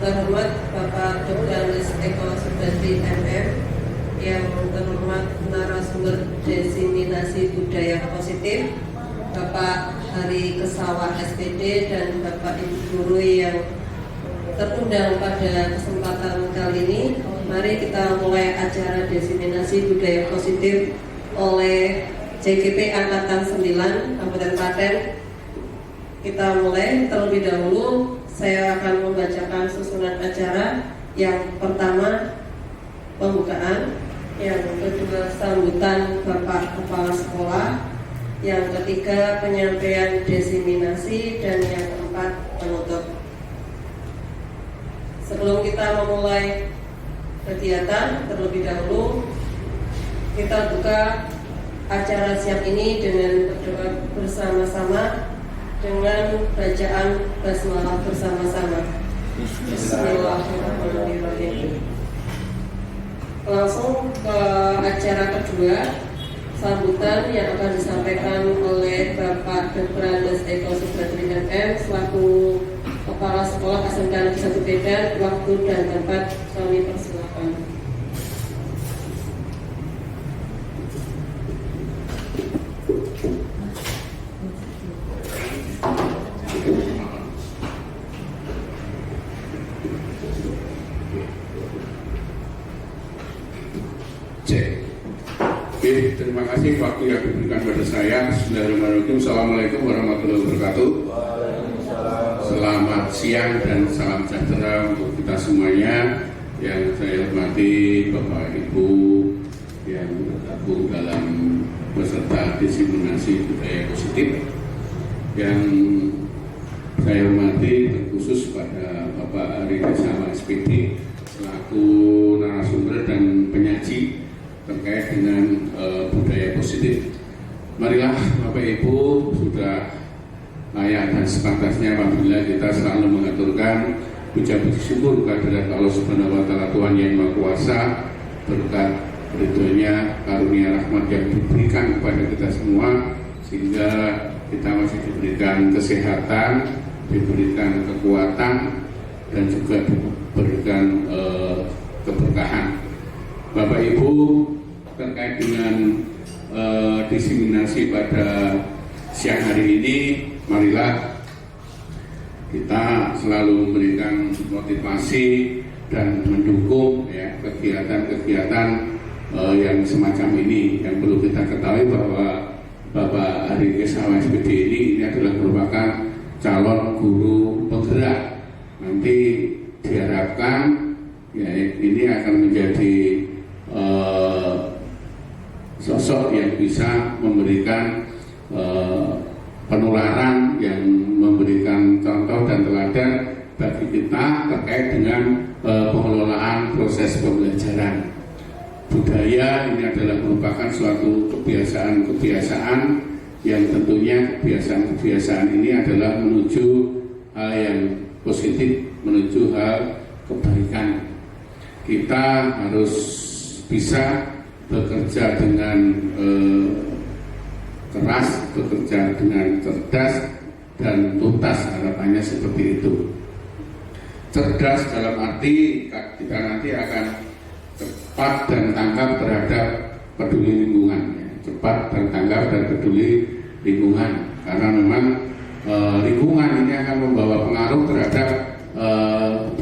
terhormat Bapak Dr. Andes Eko Subandri MM, yang terhormat narasumber diseminasi budaya positif Bapak Hari Kesawa SPD dan Bapak Ibu Guru yang terundang pada kesempatan kali ini. Mari kita mulai acara diseminasi budaya positif oleh JGP Angkatan 9 Kabupaten Klaten. Kita mulai. Terlebih dahulu saya akan membacakan susunan acara. Yang pertama pembukaan, yang kedua sambutan Bapak Kepala Sekolah, yang ketiga penyampaian diseminasi, dan yang keempat penutup. Sebelum kita memulai kegiatan, terlebih dahulu kita buka acara siang ini dengan berdoa bersama-sama dengan bacaan basmalah bersama-sama. Bismillahirrahmanirrahim. Langsung ke acara kedua, sambutan yang akan disampaikan oleh Bapak Dr. Andes Eko Subandri MM selaku Kepala Sekolah SMK Negeri 1 Medan. Waktu dan tempat kami persilakan. Terima kasih waktu yang diberikan pada saya. Bismillahirrahmanirrahim. Assalamualaikum warahmatullahi wabarakatuh. Selamat siang dan salam sejahtera untuk kita semuanya. Yang saya hormati Bapak Ibu yang bergabung dalam peserta diseminasi budaya positif. Yang saya hormati terkhusus pada Bapak Hari Kesawa SPD selaku narasumber dan penyaji terkait dengan budaya positif. Marilah Bapak Ibu, sudah layak dan sepantasnya apabila kita selalu mengaturkan puja-puji syukur kehadirat Allah Subhanahu wa Ta'ala, Tuhan yang Maha Kuasa, berkat ridhonya, karunia rahmat yang diberikan kepada kita semua, sehingga kita masih diberikan kesehatan, diberikan kekuatan, dan juga diberikan keberkahan. Bapak Ibu, terkait dengan diseminasi pada siang hari ini, marilah kita selalu memberikan motivasi dan mendukung ya, kegiatan-kegiatan yang semacam ini. Yang perlu kita ketahui bahwa Bapak Hari Kesawa SPD ini adalah merupakan calon guru penggerak. Nanti diharapkan ya, ini akan menjadi sosok yang bisa memberikan penularan, yang memberikan contoh dan teladan bagi kita terkait dengan pengelolaan proses pembelajaran. Budaya ini adalah merupakan suatu kebiasaan-kebiasaan yang tentunya kebiasaan-kebiasaan ini adalah menuju hal yang positif, menuju hal kebaikan. Kita harus bisa bekerja dengan keras, bekerja dengan cerdas dan tuntas, harapannya seperti itu. Cerdas dalam arti kita nanti akan cepat dan tanggap terhadap peduli lingkungan, ya. Cepat dan tanggap dan peduli lingkungan, karena memang lingkungan ini akan membawa pengaruh terhadap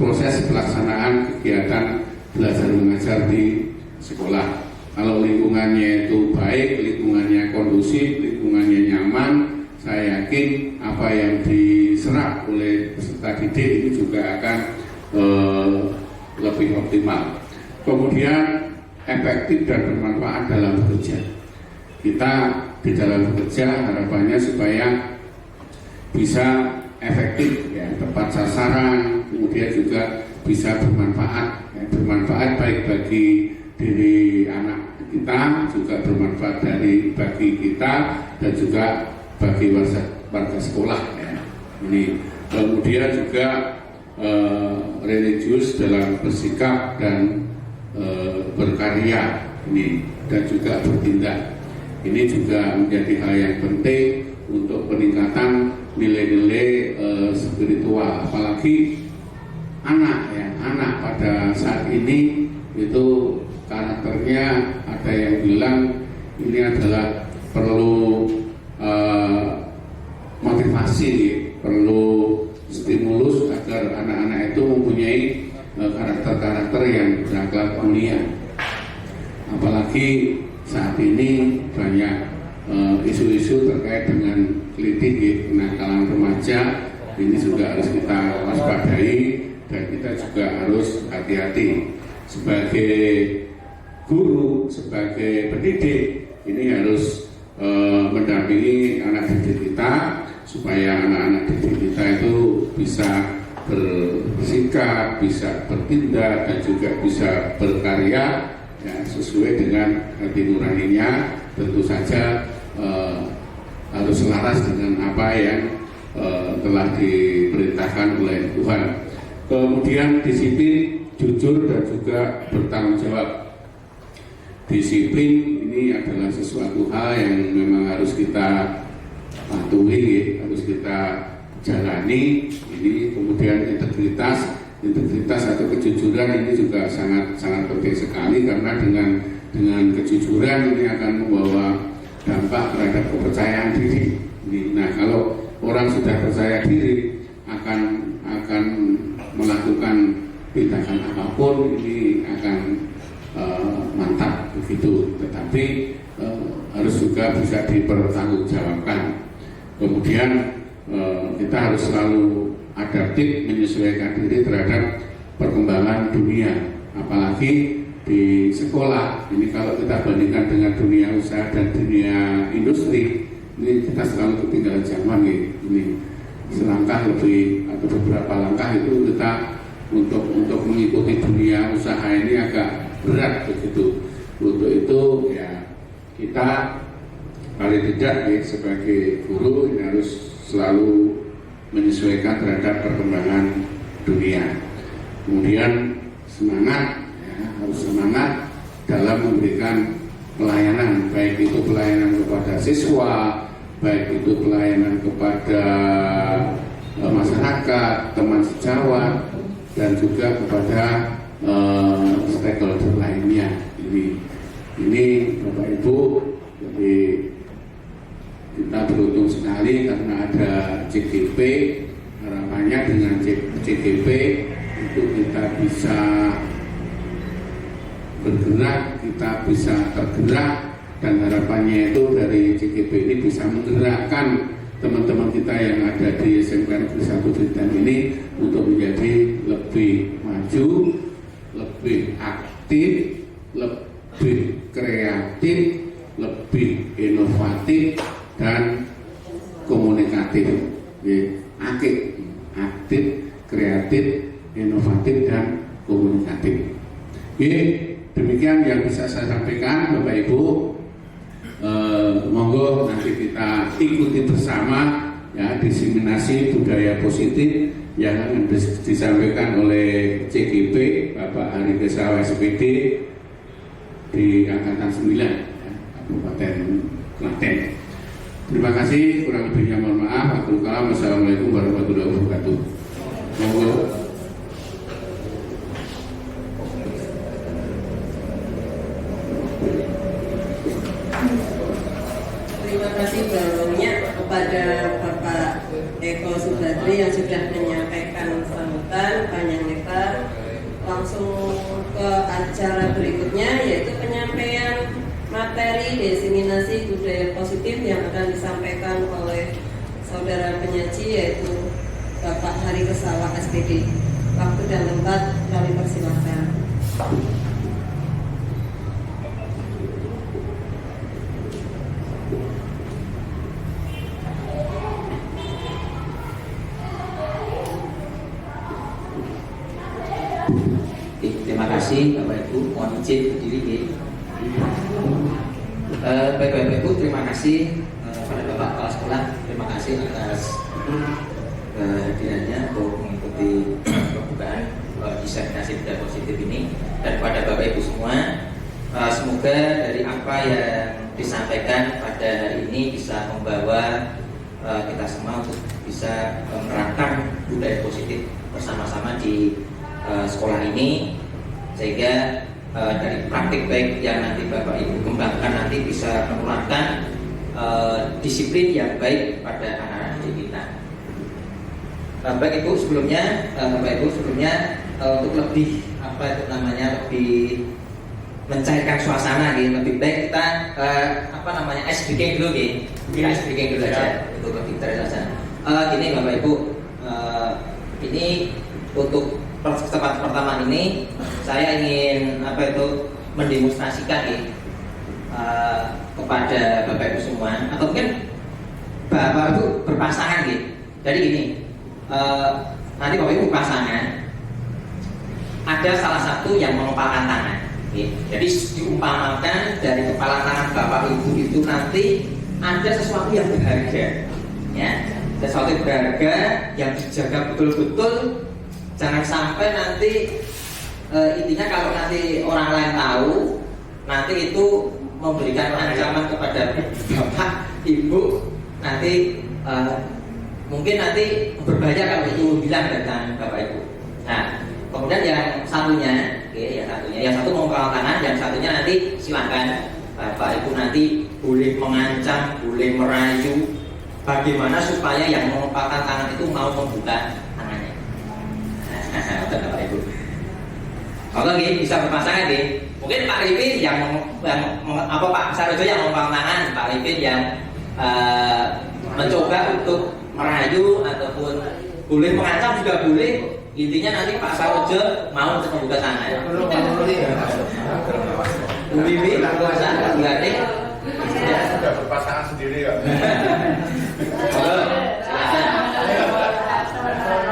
proses pelaksanaan kegiatan belajar mengajar di sekolah. Kalau lingkungannya itu baik, lingkungannya kondusif, lingkungannya nyaman, saya yakin apa yang diserap oleh peserta didik ini juga akan lebih optimal. Kemudian efektif dan bermanfaat dalam bekerja. Kita di dalam bekerja harapannya supaya bisa efektif, ya, tepat sasaran, kemudian juga bisa bermanfaat, ya, bermanfaat baik bagi diri anak kita, juga bermanfaat bagi kita dan juga bagi warga sekolah, ya. Ini kemudian juga religius dalam bersikap dan berkarya ini, dan juga bertindak. Ini juga menjadi hal yang penting untuk peningkatan nilai-nilai spiritual, apalagi anak pada saat ini itu karakternya ada yang bilang ini adalah perlu motivasi, perlu stimulus agar anak-anak itu mempunyai karakter-karakter yang berakhlak mulia. Apalagi saat ini banyak isu-isu terkait dengan kritik kenakalan remaja, ini juga harus kita waspadai dan kita juga harus hati-hati sebagai guru, sebagai pendidik. Ini harus mendampingi anak didik kita supaya anak-anak didik kita itu bisa bersikap, bisa bertindak dan juga bisa berkarya ya, sesuai dengan hati nuraninya. Tentu saja harus selaras dengan apa yang telah diperintahkan oleh Tuhan. Kemudian disiplin, jujur dan juga bertanggung jawab. Disiplin ini adalah sesuatu hal yang memang harus kita patuhi, harus kita jalani. Ini kemudian integritas atau kejujuran ini juga sangat penting sekali, karena dengan kejujuran ini akan membawa dampak terhadap kepercayaan diri. Nah, kalau orang sudah percaya diri akan melakukan tindakan apapun, ini akan mantap begitu. Tetapi harus juga bisa dipertanggungjawabkan. Kemudian kita harus selalu adaptif, menyesuaikan diri terhadap perkembangan dunia, apalagi di sekolah. Ini kalau kita bandingkan dengan dunia usaha dan dunia industri, ini kita selalu ketinggalan zaman nih. Ini selangkah lebih atau beberapa langkah itu kita untuk mengikuti dunia usaha ini agak berat begitu. Untuk itu ya kita paling tidak ya, sebagai guru ini harus selalu menyesuaikan terhadap perkembangan dunia. Kemudian semangat, ya, harus semangat dalam memberikan pelayanan, baik itu pelayanan kepada siswa, baik itu pelayanan kepada masyarakat, teman sejawat, dan juga kepada stakeholder lainnya. Ini Bapak Ibu, jadi kita beruntung sekali karena ada CGP. Harapannya dengan CGP itu kita bisa bergerak, kita bisa tergerak, dan harapannya itu dari CGP ini bisa menggerakkan teman-teman kita yang ada di SMK Negeri 1 Blitar ini untuk menjadi lebih maju, lebih aktif, lebih kreatif, lebih inovatif dan komunikatif. Aktif, kreatif, inovatif dan komunikatif. Demikian yang bisa saya sampaikan, Bapak Ibu. Monggo nanti kita ikuti bersama ya diseminasi budaya positif yang disampaikan oleh CGP Bapak Hari Kesawa SPD di Angkatan 9 ya, Kabupaten Klaten. Terima kasih, kurang lebihnya mohon maaf. Wassalamualaikum warahmatullahi wabarakatuh. Monggo. Terima kasih banyak kepada Bapak Eko Subadri yang sudah menyampaikan sambutan panjang lebar. Langsung ke acara berikutnya, yaitu penyampaian materi diseminasi budaya positif yang akan disampaikan oleh saudara penyaji, yaitu Bapak Hari Kesawa SPD. Waktu dan tempat kami persilakan. Terima kasih Bapak Ibu, mohon izin berdiri. Bapak Ibu, terima kasih pada Bapak Kepala Sekolah, terima kasih atas hadirannya untuk mengikuti pembukaan diseminasi budaya positif ini. Dan kepada Bapak Ibu semua, semoga dari apa yang disampaikan pada hari ini bisa membawa kita semua untuk bisa menerapkan budaya positif bersama-sama di sekolah ini, sehingga dari praktik baik yang nanti Bapak Ibu kembangkan nanti bisa menularkan disiplin yang baik pada anak-anak didik kita. Bapak Ibu sebelumnya untuk lebih lebih mencairkan suasana gitu, lebih baik kita ice breaking dulu gitu. Kita ice breaking dulu aja untuk lebih terasa. Gini Bapak Ibu, ini untuk kesempatan pertama ini saya ingin mendemonstrasikan gitu, kepada Bapak Ibu semua, atau mungkin Bapak Ibu berpasangan gitu. Jadi gini, nanti Bapak Ibu pasangan ada salah satu yang mengepalkan tangan. Jadi diumpamakan dari kepala tangan Bapak Ibu itu nanti ada sesuatu yang berharga, ya, sesuatu yang berharga yang dijaga betul-betul, jangan sampai nanti intinya kalau nanti orang lain tahu, nanti itu memberikan ancaman kepada Bapak Ibu, nanti mungkin nanti berbahaya kalau itu hilang dari tangan Bapak Ibu. Nah, kemudian yang satunya, yang satu mengepalkan tangan, yang satunya nanti silakan Bapak Ibu nanti boleh mengancam, boleh merayu, bagaimana supaya yang mengepalkan tangan itu mau membuka tangannya. Bapak Ibu. Kalau bisa berpasangan deh. Mungkin Pak Ripin yang Pak Sarojo yang mengepalkan tangan, Pak Ripin yang mencoba untuk merayu ataupun boleh mengancam juga boleh. Intinya nanti Pak Sarojo mau untuk membuka tangan. Bu Bibi, puasa, berarti sudah berpasangan sendiri ya. Silakan.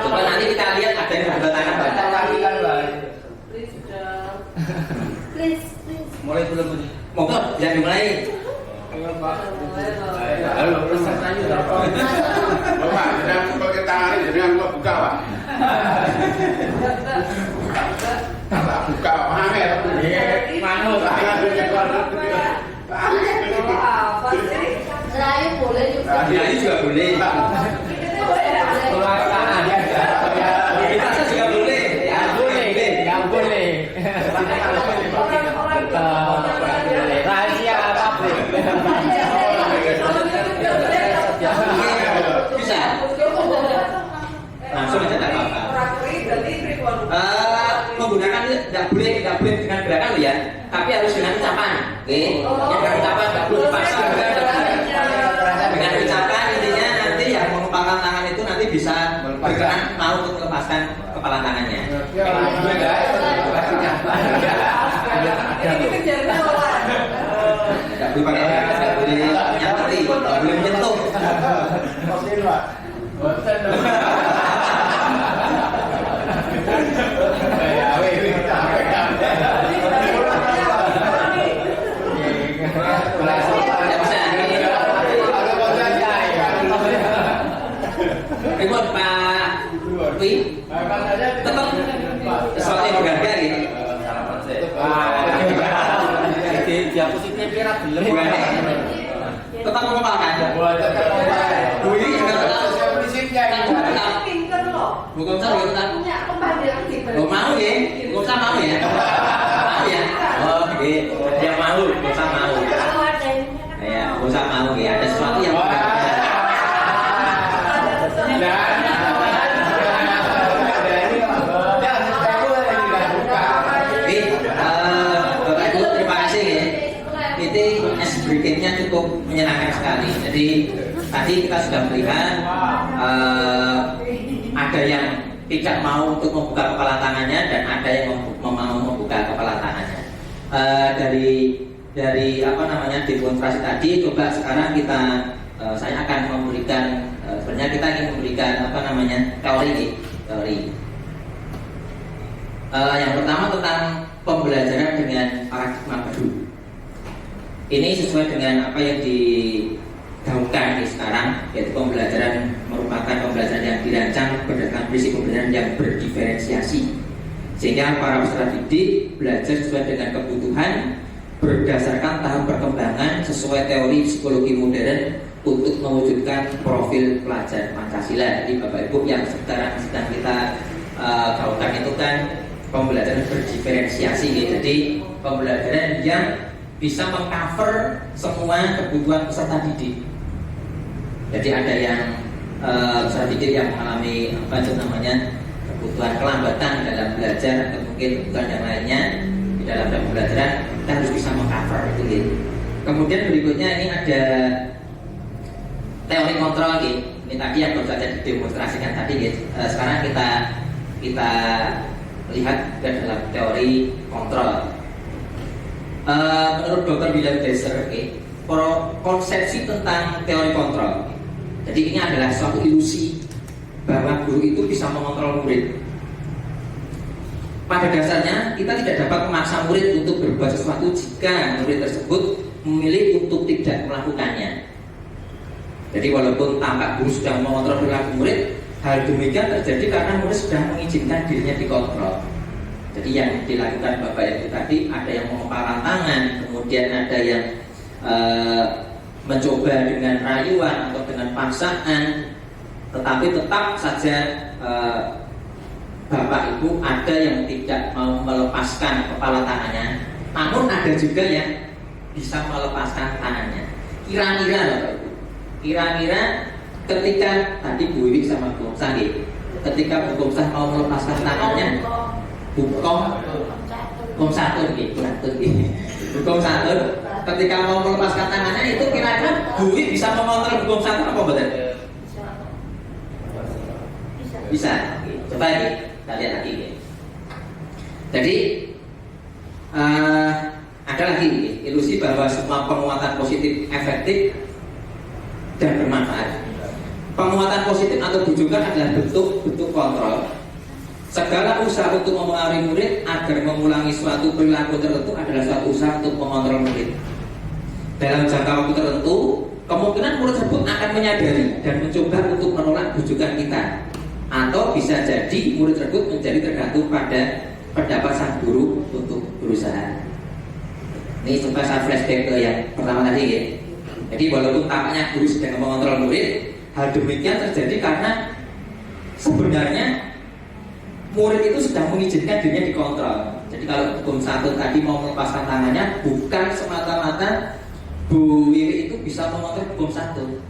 Coba nanti kita lihat ada yang membuka tangan Pak. Please. Mulai belum ini? Monggo, jangan dimulai. Halo, pesertanya berapa? Bapak, jangan pakai tangan ini, jangan kok buka Pak. Tak buka, paham ya? Manu, Selain boleh juga. Ini juga boleh. Kita juga boleh. Ya boleh. Rahasia publik. Bisa. Langsung aja tak apa-apa. Menggunakan tidak boleh dengan gerakan loh ya, tapi harus dengan ucapan. Oke, dengan ucapan tidak perlu dipaksa. Dengan ucapan intinya nanti yang mengepalkan tangan itu nanti bisa bergerak mau untuk melepaskan kepala tangannya. Ini kejarnya lawan. Tidak boleh pakai gerakan, tidak boleh nyamati, tidak boleh menyentuh. Ribut Pak Wi, tetap sesuatu yang berharga gitu. Jadi dia positif kira belum. Tetap mengepalkan. Dwi juga tetap. Pinter loh. Bukan saya tetap. Punya kepastian gitu. Oh mau ya? Bukan saya mau ya? Mau ya? Oh oke. Dia mau, bukan saya mau. Kalau ada ini Ya, bukan saya mau ya. Ada sesuatu yang berharga. Bapak Ibu terima kasih ya. Ini ice breaking-nya cukup menyenangkan sekali. Jadi tadi kita sudah melihat ada yang tidak mau untuk membuka kepala tangannya dan ada yang mau membuka kepala tangannya. Dari demonstrasi tadi, coba sekarang kita saya akan memberikan sebenarnya kita ingin memberikan teori. Yang pertama tentang pembelajaran dengan paradigma baru. Ini sesuai dengan apa yang digaungkan sekarang, yaitu pembelajaran merupakan pembelajaran yang dirancang berdasarkan prinsip pembelajaran yang berdiferensiasi, sehingga para peserta didik belajar sesuai dengan kebutuhan berdasarkan tahap perkembangan sesuai teori psikologi modern untuk mewujudkan profil pelajar Pancasila. Jadi Bapak Ibu yang sekarang sedang kita gaungkan itu kan pembelajaran berdiferensiasi ya. Jadi pembelajaran yang bisa mengcover semua kebutuhan peserta didik. Jadi ada yang peserta didik yang mengalami apa itu namanya kebutuhan kelambatan dalam belajar atau mungkin kebutuhan yang lainnya di dalam pembelajaran, kita harus bisa mengcover itu gitu. Kemudian berikutnya ini ada teori kontrol gitu. Ini tadi yang baru saja didemonstrasikan tadi gitu. Sekarang kita lihat ke dalam teori kontrol. Menurut Dr. William Glasser, konsepsi tentang teori kontrol. Jadi ini adalah suatu ilusi bahwa guru itu bisa mengontrol murid. Pada dasarnya kita tidak dapat memaksa murid untuk berbuat sesuatu jika murid tersebut memilih untuk tidak melakukannya. Jadi walaupun tampak guru sudah mengontrol perilaku murid, hal demikian terjadi karena murid sudah mengizinkan dirinya dikontrol. Jadi yang dilakukan Bapak Ibu tadi ada yang mengempalan tangan, kemudian ada yang mencoba dengan rayuan atau dengan paksaan, tetapi tetap saja Bapak Ibu ada yang tidak mau melepaskan kepala tangannya, namun ada juga yang bisa melepaskan tangannya. Kira-kira Bapak Ibu, kira-kira ketika tadi Bu Wiwi sama Bu Komsah, ketika Bu Komsah mau melepaskan tangannya, Hukum satu ketika mau melepaskan tangannya itu kira-kira Bu Wiwi bisa mengontrol hukum satu apa betul? Bisa. Coba ini kita lihat lagi. Jadi ada lagi ilusi bahwa semua penguatan positif efektif dan bermanfaat. Penguatan positif atau bujukan adalah bentuk kontrol. Segala usaha untuk mempengaruhi murid agar mengulangi suatu perilaku tertentu adalah suatu usaha untuk mengontrol murid. Dalam jangka waktu tertentu, kemungkinan murid tersebut akan menyadari dan mencoba untuk menolak bujukan kita. Atau bisa jadi murid tersebut menjadi tergantung pada pendapat sang guru untuk berusaha. Ini coba saya flashback ke yang pertama tadi ya. Jadi walaupun tampaknya guru sedang mengontrol murid, hal demikian terjadi karena sebenarnya murid itu sudah mengizinkan dirinya dikontrol. Jadi kalau hukum satu tadi mau melepaskan tangannya, bukan semata-mata Bu Wiwi itu bisa mengontrol hukum satu.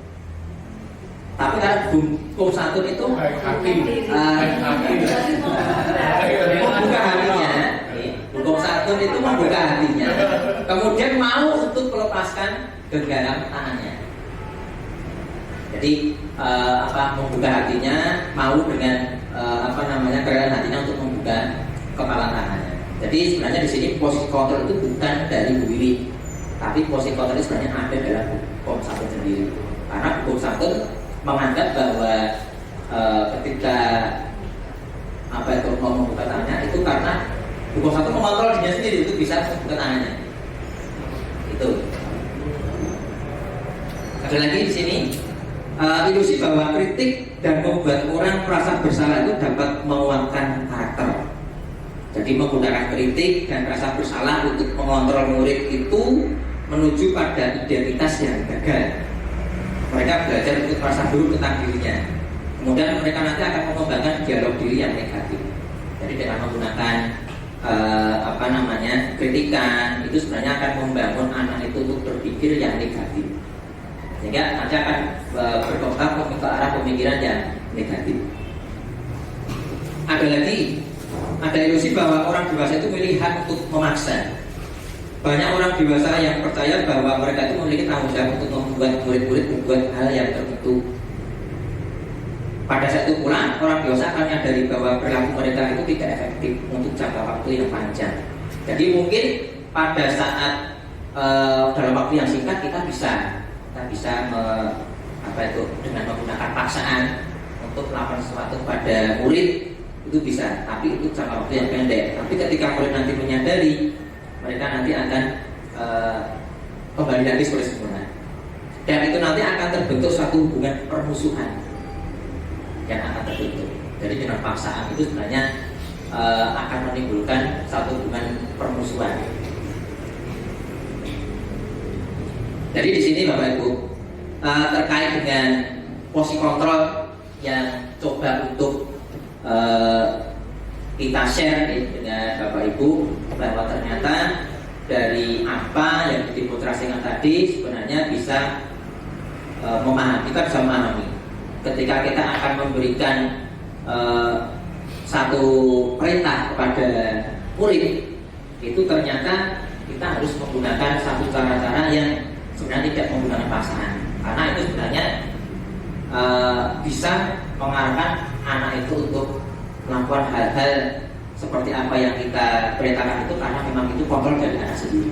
Tapi kalau hukum satu itu membuka hatinya. Hukum satu itu membuka hatinya. Kemudian mau untuk melepaskan genggaman tangannya. Jadi membuka hatinya, mau dengan kerelaan hatinya untuk membuka kepala tangannya. Jadi sebenarnya di sini posisi kontrol itu bukan dari Bu Wiwi, tapi posisi kontrol itu sebenarnya ada dalam hukum satu sendiri. Karena hukum satu menganggap bahwa ketika mau membuka tangannya itu karena hukum satu mengontrol dirinya sendiri untuk bisa membuka tangannya. Itu. Ada lagi di sini. Ilusi bahwa kritik dan membuat orang merasa bersalah itu dapat menguatkan karakter. Jadi menggunakan kritik dan rasa bersalah untuk mengontrol murid itu menuju pada identitas yang gagal. Mereka belajar untuk merasa buruk tentang dirinya. Kemudian mereka nanti akan mengembangkan dialog diri yang negatif. Jadi dengan menggunakan kritikan itu sebenarnya akan membangun anak itu untuk berpikir yang negatif. Sehingga nanti akan berkembang ke arah pemikiran yang negatif. Ada ilusi bahwa orang dewasa itu memiliki hak untuk memaksa. Banyak orang dewasa yang percaya bahwa mereka itu memiliki tanggung jawab untuk membuat murid-murid berbuat hal yang tertentu. Pada saat itu pula orang dewasa akan menyadari bahwa perilaku mereka itu tidak efektif untuk jangka waktu yang panjang. Jadi mungkin pada saat dalam waktu yang singkat kita bisa dengan menggunakan paksaan untuk melakukan sesuatu pada murid itu bisa, tapi itu jangka waktu yang pendek. Tapi ketika murid nanti menyadari, mereka nanti akan kembali lagi seperti semula, dan itu nanti akan terbentuk suatu hubungan permusuhan yang akan terbentuk. Jadi dengan paksaan itu sebenarnya akan menimbulkan satu hubungan permusuhan. Jadi di sini Bapak Ibu terkait dengan posisi kontrol yang coba untuk kita share dengan Bapak Ibu bahwa ternyata dari apa yang didemonstrasikan tadi sebenarnya bisa memahami, kita bisa memahami ketika kita akan memberikan satu perintah kepada murid, itu ternyata kita harus menggunakan satu cara-cara yang sebenarnya tidak menggunakan paksaan, karena itu sebenarnya bisa mengarahkan anak itu untuk melakukan hal-hal seperti apa yang kita perintahkan itu, karena memang itu kontrol dari anak sendiri.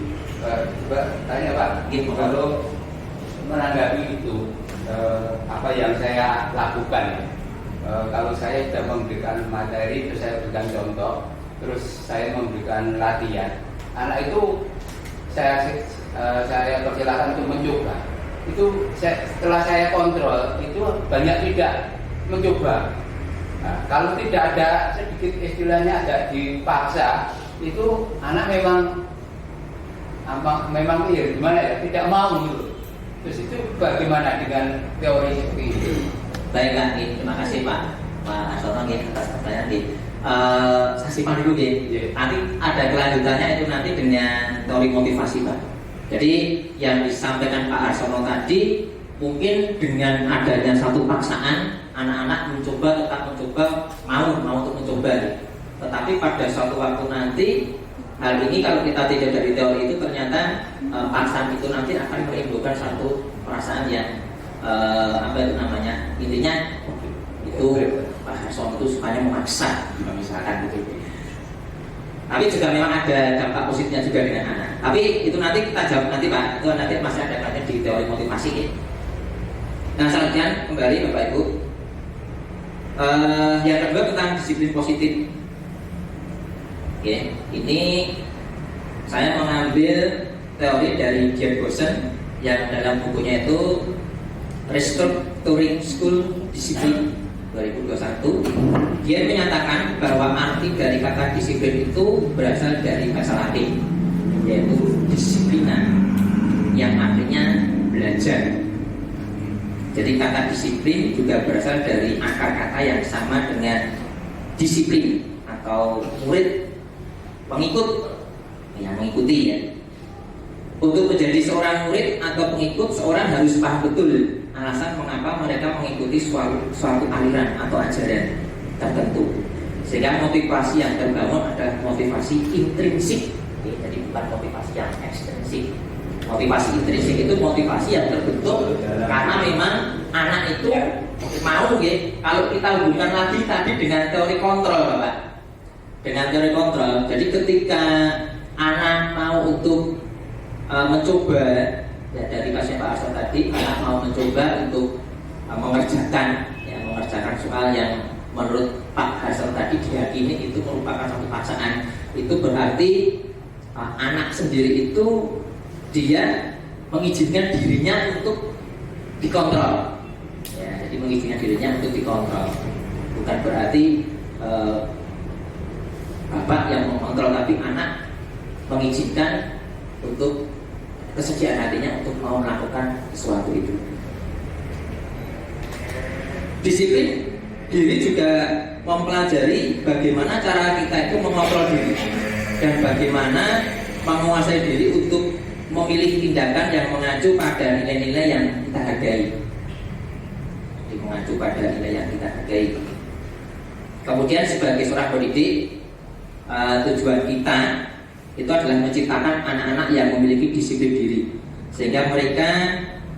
Pak, tanya Pak, Gitu. kalau menanggapi itu apa yang saya lakukan, kalau saya sudah memberikan materi, terus saya berikan contoh, terus saya memberikan latihan, anak itu saya persilahkan untuk mencoba. Itu setelah saya kontrol, itu banyak tidak mencoba. Nah, kalau tidak ada sedikit istilahnya agak dipaksa, itu anak memang gimana ya, tidak mau gitu. Terus itu bagaimana dengan teori seperti itu? Baiklah, terima kasih Pak Arsono atas pertanyaan ini. Saya simpan dulu Iya. nanti ada kelanjutannya itu nanti dengan teori motivasi Pak. Jadi yang disampaikan Pak Arsono tadi mungkin dengan adanya satu paksaan, anak-anak tetap mencoba, mau untuk mencoba. Tetapi pada suatu waktu nanti, hal ini kalau kita tidak dari teori itu ternyata paksaan itu nanti akan menimbulkan satu perasaan yang intinya itu Pak Arsono itu sukanya memaksa, misalkan begitu. Tapi juga memang ada dampak positifnya juga dengan anak. Tapi itu nanti kita jawab nanti Pak, itu nanti masih ada banyak di teori motivasi ya. Nah selanjutnya kembali Bapak Ibu, yang kedua tentang disiplin positif. Oke, ini saya mengambil teori dari Gerd Bosen yang dalam bukunya itu Restructuring School Discipline 2021. Dia menyatakan bahwa arti dari kata disiplin itu berasal dari bahasa Latin, yaitu disiplina, yang artinya belajar. Jadi kata disiplin juga berasal dari akar kata yang sama dengan disiplin atau murid, pengikut, yang mengikuti ya. Untuk menjadi seorang murid atau pengikut, seorang harus paham betul alasan mengapa mereka mengikuti suatu aliran atau ajaran tertentu. Sehingga motivasi yang terbangun adalah motivasi intrinsik, jadi bukan motivasi yang ekstrinsik. Motivasi intrinsik itu motivasi yang terbentuk karena memang anak itu mau ya. Kalau kita hubungkan lagi tadi dengan teori kontrol Bapak, dengan teori kontrol, jadi ketika anak mau untuk mencoba, ya dari kasusnya Pak Arso tadi, anak mau mencoba untuk mengerjakan soal yang menurut Pak Arso tadi diyakini itu merupakan satu paksaan. Itu berarti anak sendiri itu dia mengizinkan dirinya untuk dikontrol. Ya, jadi mengizinkan dirinya untuk dikontrol. Bukan berarti bapak yang mengontrol, tapi anak mengizinkan untuk kesediaan hatinya untuk mau melakukan sesuatu itu. Disiplin diri juga mempelajari bagaimana cara kita itu mengontrol diri dan bagaimana menguasai diri untuk memilih tindakan yang mengacu pada nilai-nilai yang kita hargai. Jadi mengacu pada nilai yang kita hargai. Kemudian sebagai seorang pendidik, tujuan kita itu adalah menciptakan anak-anak yang memiliki disiplin diri, sehingga mereka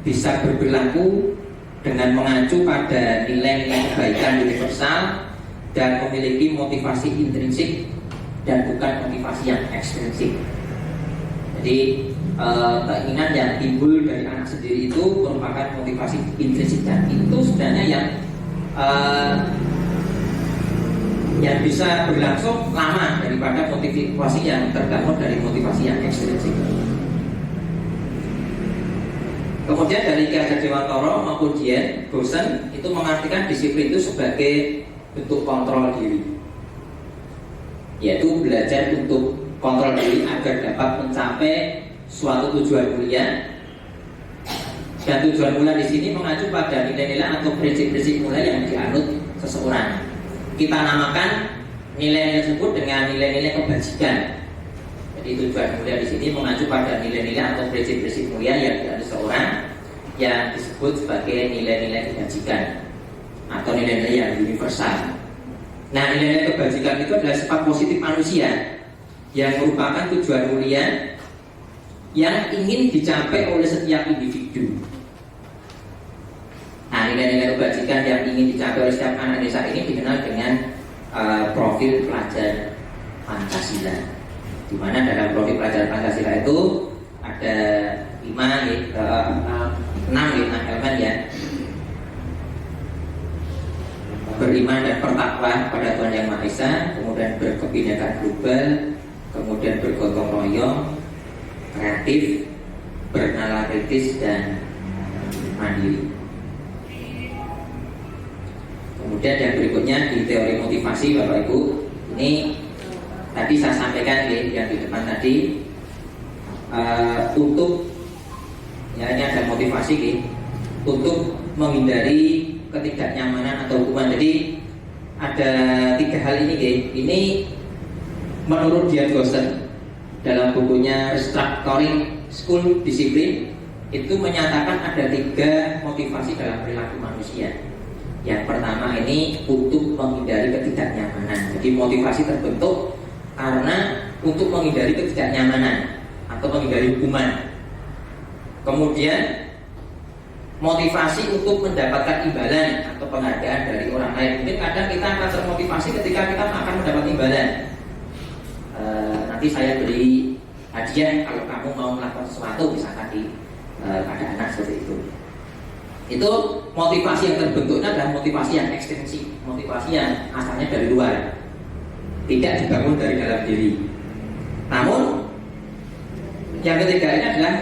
bisa berperilaku dengan mengacu pada nilai-nilai kebaikan universal dan memiliki motivasi intrinsik dan bukan motivasi yang ekstrinsik. Jadi keinginan yang timbul dari anak sendiri itu merupakan motivasi intrinsik, dan itu sebenarnya yang bisa berlangsung lama daripada motivasi yang terbangun dari motivasi yang ekstrinsik. Kemudian dari Ki Hajar Dewantara maupun Gerd Bosen itu mengartikan disiplin itu sebagai bentuk kontrol diri, yaitu belajar untuk kontrol diri agar dapat mencapai suatu tujuan mulia. Dan tujuan mulia di sini mengacu pada nilai-nilai atau prinsip-prinsip mulia yang dianut seseorang. Kita namakan nilai-nilai tersebut dengan nilai-nilai kebajikan. Jadi tujuan mulia di sini mengacu pada nilai-nilai atau prinsip-prinsip mulia yang dianut seorang yang disebut sebagai nilai-nilai kebajikan atau nilai-nilai yang universal. Nah, nilai-nilai kebajikan itu adalah sifat positif manusia yang merupakan tujuan mulia yang ingin dicapai oleh setiap individu. Nah, nilai-nilai kebajikan yang ingin dicapai oleh setiap anak desa ini dikenal dengan profil pelajar Pancasila. Di mana dalam profil pelajar Pancasila itu ada 6 elemen ya. Beriman dan bertakwa pada Tuhan Yang Maha Esa, kemudian berkebinekaan global, kemudian bergotong royong, kreatif, bernalar kritis dan mandiri. Kemudian yang berikutnya di teori motivasi Bapak Ibu, ini tadi saya sampaikan yang di depan tadi untuk ya ini ada motivasi untuk menghindari ketidaknyamanan atau hukuman. Jadi ada 3 hal ini ini menurut Dian Gosen dalam bukunya Restructuring School Discipline itu menyatakan ada 3 motivasi dalam perilaku manusia. Yang pertama ini untuk menghindari ketidaknyamanan. Jadi motivasi terbentuk karena untuk menghindari ketidaknyamanan atau menghindari hukuman. Kemudian motivasi untuk mendapatkan imbalan atau penghargaan dari orang lain. Mungkin kadang kita akan termotivasi ketika kita akan mendapat imbalan. Nanti saya beri hadiah kalau kamu mau melakukan sesuatu, misalkan pada anak seperti itu. Itu motivasi yang terbentuknya adalah motivasi yang ekstrinsik, motivasi yang asalnya dari luar, tidak dibangun dari dalam diri. Namun yang ketiga ini adalah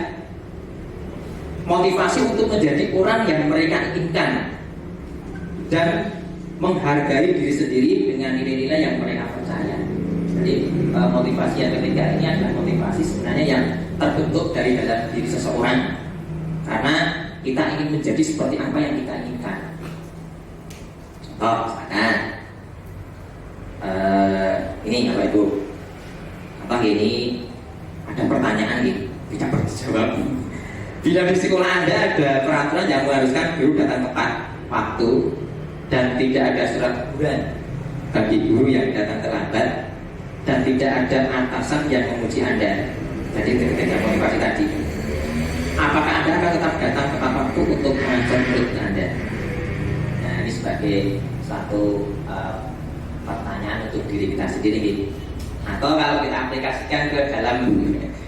motivasi untuk menjadi orang yang mereka inginkan dan menghargai diri sendiri dengan nilai-nilai yang mereka percaya. Jadi motivasi yang ketiga ini adalah motivasi sebenarnya yang terbentuk dari dalam diri seseorang karena kita ingin menjadi seperti apa yang kita inginkan. Contoh misalkan ini Bapak Ibu, apa ini ada pertanyaan tidak terjawab. Bila di sekolah Anda ada peraturan yang mengharuskan guru datang tepat waktu dan tidak ada surat teguran bagi guru yang datang terlambat dan tidak ada atasan yang memuji Anda. Jadi ketika motivasi tadi, apakah Anda akan tetap datang tepat waktu untuk mengajar murid Anda? Nah, ini sebagai satu pertanyaan untuk diri kita sendiri. Atau kalau kita aplikasikan ke dalam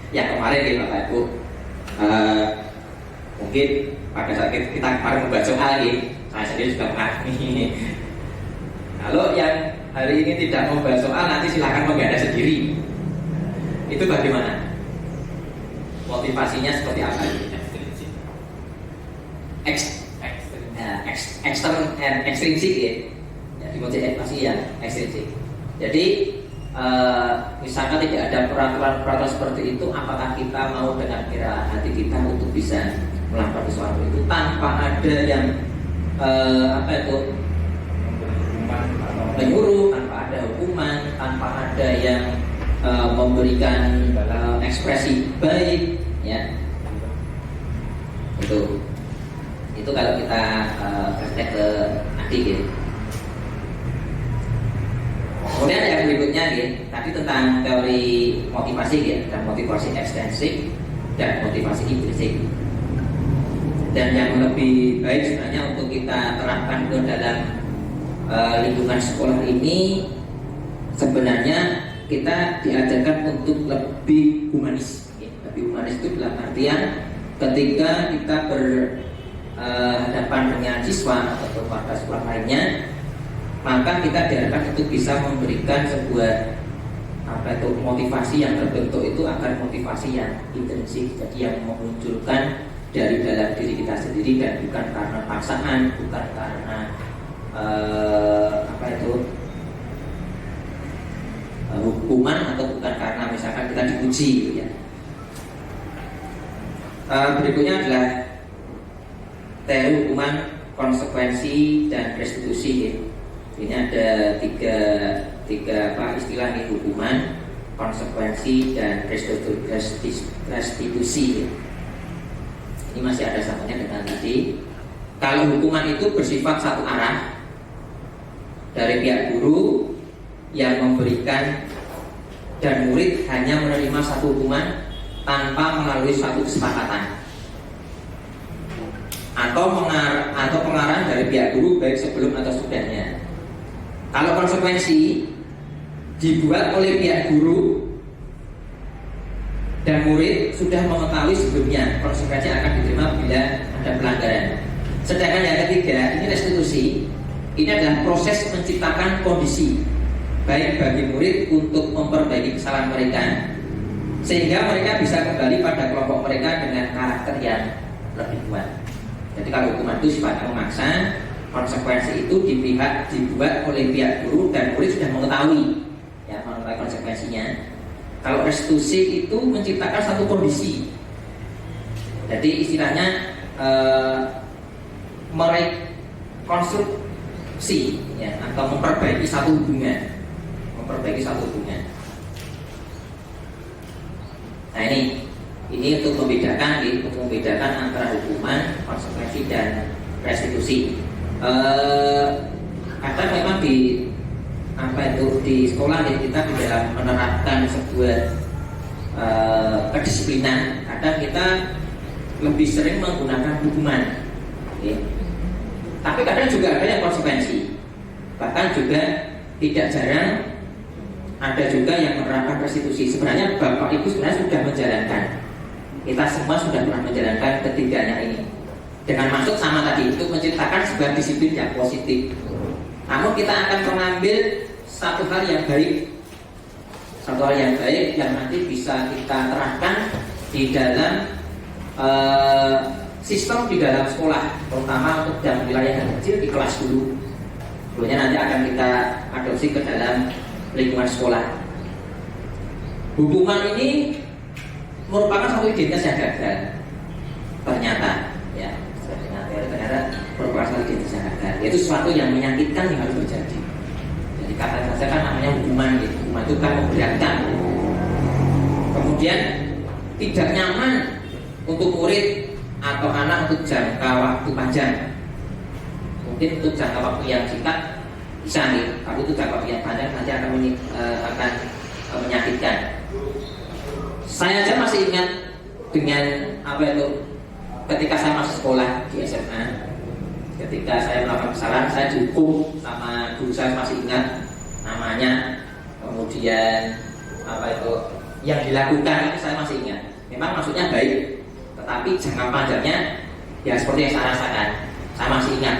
yang kemarin Bapak Ibu, mungkin pada saat kita kemarin membaca soal saya sendiri juga mengalami. Kalau yang hari ini tidak membaca soal, nanti silakan mengganda sendiri. Itu bagaimana? Motivasinya seperti apa? Ekstrinsik ya. Jadi motivasi yang ekstrinsik. Jadi misalkan tidak ada peraturan seperti itu, apakah kita mau dengan kira hati kita untuk bisa melakukan sesuatu itu tanpa ada yang menyuruh, tanpa ada hukuman, tanpa ada yang memberikan ekspresi baik, ya. Itu kalau kita praktek ke adik ya. Kemudian yang berikutnya tadi tentang teori motivasi dan motivasi ekstrinsik dan motivasi intrinsik. Dan yang lebih baik sebenarnya untuk kita terapkan ke dalam lingkungan sekolah ini, sebenarnya kita diajarkan untuk lebih humanis. Lebih humanis itu dalam artian ketika kita berhadapan dengan siswa atau kepada sekolah lainnya, maka kita diharapkan untuk bisa memberikan sebuah motivasi yang terbentuk itu agar motivasi yang intrinsik, jadi yang memunculkan dari dalam diri kita sendiri dan bukan karena paksaan, bukan karena hukuman atau bukan karena misalkan kita dipuji gitu ya. Berikutnya adalah teori hukuman, konsekuensi dan restitusi. Ini ada 3 tiga istilah ini, hukuman, konsekuensi, dan restitusi. Ini masih ada sambungannya dengan tadi. Kalau hukuman itu bersifat satu arah dari pihak guru yang memberikan dan murid hanya menerima satu hukuman tanpa melalui suatu kesepakatan, atau pengarahan dari pihak guru baik sebelum atau sudahnya. Kalau konsekuensi dibuat oleh pihak guru dan murid sudah mengetahui sebelumnya konsekuensi akan diterima bila ada pelanggaran. Sedangkan yang ketiga, ini restitusi. Ini adalah proses menciptakan kondisi baik bagi murid untuk memperbaiki kesalahan mereka, sehingga mereka bisa kembali pada kelompok mereka dengan karakter yang lebih kuat. Jadi kalau hukuman itu sifatnya memaksa, konsekuensi itu dibuat oleh pihak guru dan murid sudah mengetahui, ya, mengetahui konsekuensinya. Kalau restitusi itu menciptakan satu kondisi. Jadi istilahnya merekonstruksi, ya, atau memperbaiki satu hubungan. Nah ini untuk membedakan antara hukuman, konsekuensi, dan restitusi. Kadang memang di sekolah kita di dalam menerapkan sebuah kedisiplinan, kadang kita lebih sering menggunakan hukuman, ya. Tapi kadang juga ada yang konsekuensi. Bahkan juga tidak jarang ada juga yang menerapkan restitusi. Sebenarnya Bapak Ibu sebenarnya sudah menjalankan. Kita semua sudah pernah menjalankan ketiganya ini. Dengan maksud sama tadi, untuk menciptakan sebuah disiplin yang positif. Namun kita akan mengambil satu hal yang baik yang nanti bisa kita terapkan di dalam sistem di dalam sekolah, terutama untuk dalam wilayah yang kecil di kelas dulu. Kemudian nanti akan kita adopsi ke dalam lingkungan sekolah. Hukuman ini merupakan satu identitas yang gagal. Ternyata merupakan satu identitas yang gagal. Yaitu sesuatu yang menyakitkan yang harus terjadi. Jadi kata saja kan namanya hukuman, gitu. Hukuman itu kan memberatkan. Kemudian tidak nyaman untuk murid atau anak untuk jangka waktu panjang. Mungkin untuk jangka waktu yang singkat bisa nih, tapi untuk jangka waktu yang panjang nanti akan menyakitkan. Saya aja masih ingat dengan ketika saya masih sekolah di SMA, ketika saya melakukan kesalahan, saya dihukum sama guru saya, masih ingat namanya. Kemudian yang dilakukan itu saya masih ingat. Memang maksudnya baik, tetapi jangka panjangnya ya seperti yang saya rasakan, saya masih ingat.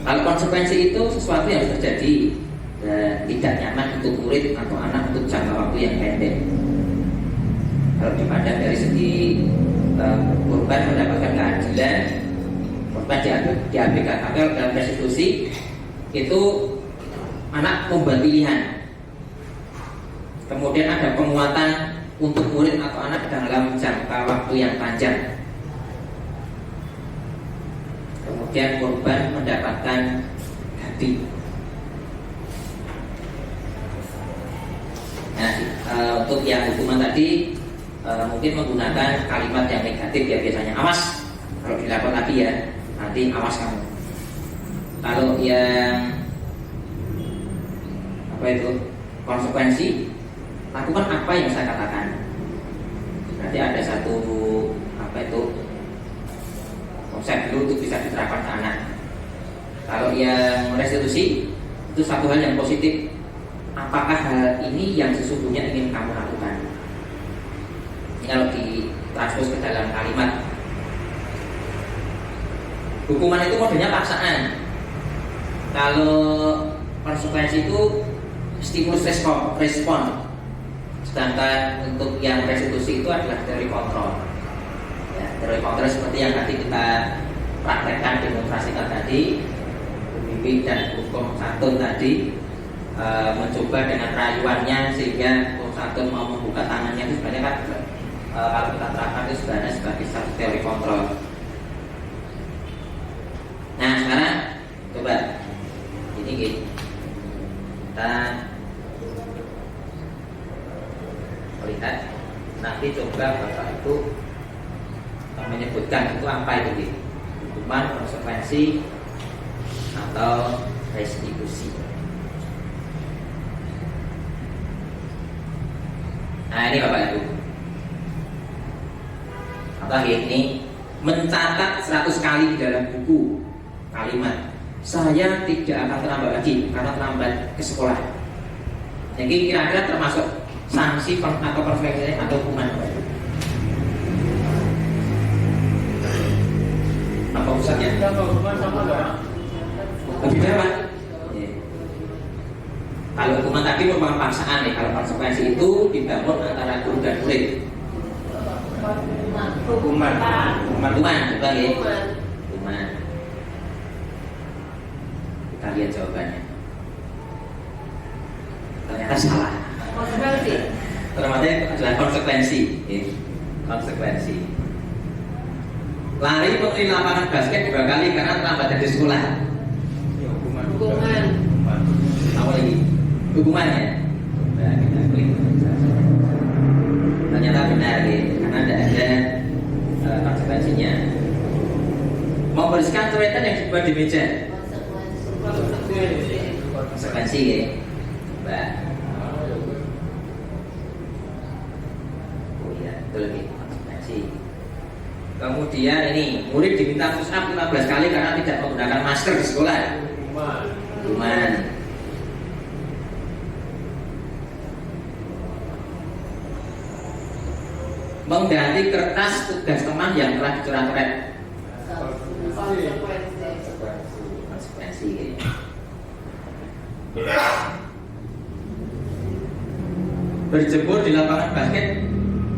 Kalau konsekuensi itu sesuatu yang harus terjadi dan tidak nyaman untuk murid atau anak untuk jangka waktu yang pendek. Kalau dipandang dari segi korban mendapatkan keadilan, korban diabaikan. Tapi dalam restitusi itu anak membuat pilihan. Kemudian ada penguatan untuk murid atau anak dalam jangka waktu yang panjang. Kemudian korban mendapatkan ganti. Nah, untuk yang hukuman tadi mungkin menggunakan kalimat yang negatif ya biasanya. Awas, kalau dilakukan lagi ya, nanti awas kamu. Kalau yang konsekuensi, lakukan apa yang saya katakan. Nanti ada satu konsep dulu untuk bisa diterapkan ke anak. Kalau yang restitusi itu satu hal yang positif. Apakah hal ini yang sesungguhnya ingin kamu lakukan? Ini kalau ditranspos ke dalam kalimat. Hukuman itu modelnya paksaan. Kalau konsekuensi itu stimulus respon. Sedangkan untuk yang restitusi itu adalah teori kontrol. Ya, teori kontrol seperti yang tadi kita praktekkan, demonstrasikan tadi, pembimbing dan hukum santun tadi. Mencoba dengan rayuannya sehingga satu mau membuka tangannya itu sebenarnya kan kalau kita terapkan itu sebenarnya sebagai satu teori kontrol. Nah sekarang coba kita melihat nanti coba Bapak itu menyebutkan itu apa itu gitu. Hukuman, konsekuensi atau restitusi. Nah ini Bapak Ibu. Atau ini mencatat 100 kali di dalam buku kalimat saya tidak akan terlambat lagi karena terlambat ke sekolah. Jadi kira-kira termasuk sanksi atau konsekuensi atau hukuman. Apa pusatnya? Hukuman sama enggak? Lebih dapat. Kalau hukuman tadi merupakan paksaan nih, kalau konsekuensi itu dibangun antara guru dan murid. Hukuman. Coba ya. Hukuman. Kita lihat jawabannya. Ternyata salah. Konsekuensi. Ternyata adalah konsekuensi. Konsekuensi. Lari mengenai lapangan basket 2 kali karena terlambat dari sekolah. Hukuman. Apa lagi? Hukumannya. Nah, kita klik. Ternyata benar ya, karena tidak ada konsekuensinya. Membersihkan coretan yang dibuat di meja. Konsekuensi ya. Coba. Oh iya, itu lagi konsekuensi. Kemudian ini murid diminta push up 15 kali karena tidak menggunakan masker di sekolah. Hukuman. Mengganti kertas tugas teman yang telah dicoret-coret. Konsekuensi. Berjemur di lapangan basket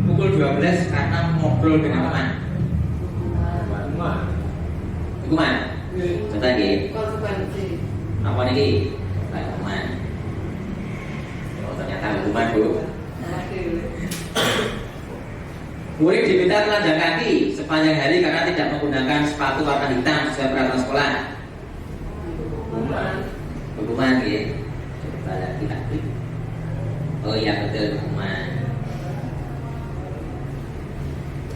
pukul 12 karena ngobrol dengan teman. Hukuman. Coba lagi. Konsekuensi. Apa nih? Hukuman. Oh, ternyata hukuman Bu. Murid diminta telanjang kaki sepanjang hari karena tidak menggunakan sepatu warna hitam sesuai peraturan sekolah. Hukuman ya. Coba lagi. Oh iya betul, hukuman.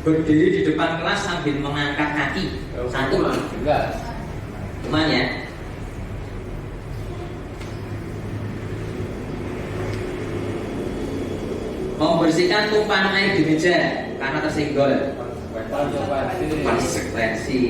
Berdiri di depan kelas sambil mengangkat kaki. 1. Hukuman ya. Membersihkan tumpahan air di meja karena tersenggol. Konsekuensi.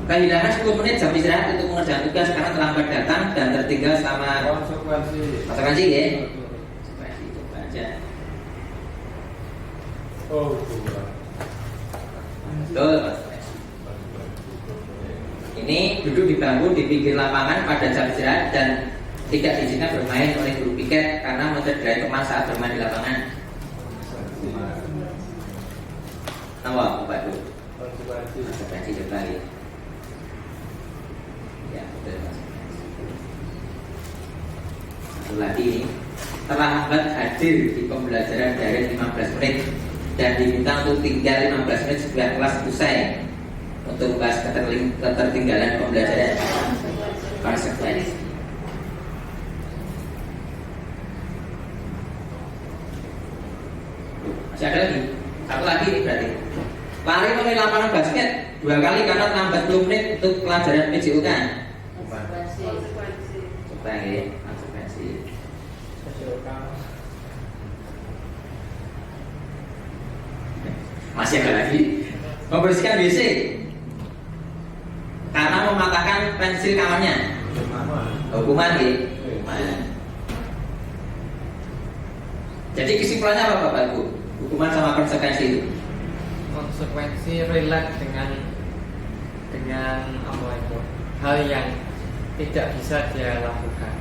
Kehilangan 10 menit jam istirahat untuk mengerjakan tugas karena terlambat datang dan tertinggal selama. Konsekuensi ya. Konsekuensi, coba aja. Betul, konsekuensi. Ini duduk di bangku di pinggir lapangan pada jam istirahat dan tidak diizinkan bermain oleh guru piket karena mencederai teman saat bermain di lapangan. Apa Bapak Ibu? Konsekuensi coba ya. Ya, betul konsekuensi. Satu lagi ini, terlambat hadir di pembelajaran daring 15 menit dan diminta untuk tinggal 15 menit setelah kelas usai untuk membahas ketertinggalan pembelajaran. Konsekuensi. Masih ada lagi? Satu lagi ini berarti lari mengenai lapangan basket 2 kali karena terlambat 10 menit untuk pelajaran PJUK. Coba ya, konsekuensi. Masih ada lagi. Membersihkan WC karena mematahkan pensil kawannya. Hukuman ya. Jadi kesimpulannya apa Bapak Ibu? Hukuman sama konsekuensi itu. Konsekuensi relate dengan apa itu, hal yang tidak bisa dia lakukan.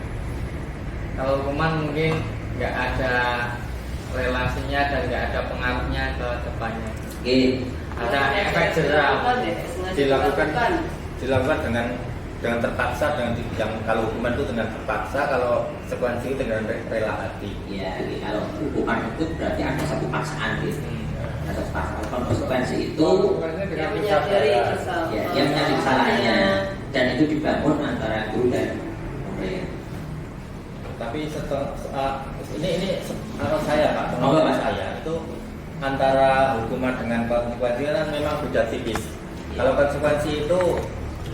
Kalau hukuman mungkin nggak ada relasinya dan nggak ada pengaruhnya ke depannya. Oke. Ada efek jerah. Dilakukan dengan terpaksa, dengan yang kalau hukuman itu dengan terpaksa, kalau konsekuensi itu dengan rela hati. Ya, jadi kalau hukuman itu berarti ada satu paksaan gitu. asas pasal. Konsekuensi itu Yang menyadari kesalahan. ya, yang menyadari kesalahannya dan itu dibangun antara guru dan murid. Tapi ini kalau saya Pak, Oh, menurut Pak. saya itu antara hukuman dengan konsekuensi kan memang beda tipis. Kalau konsekuensi itu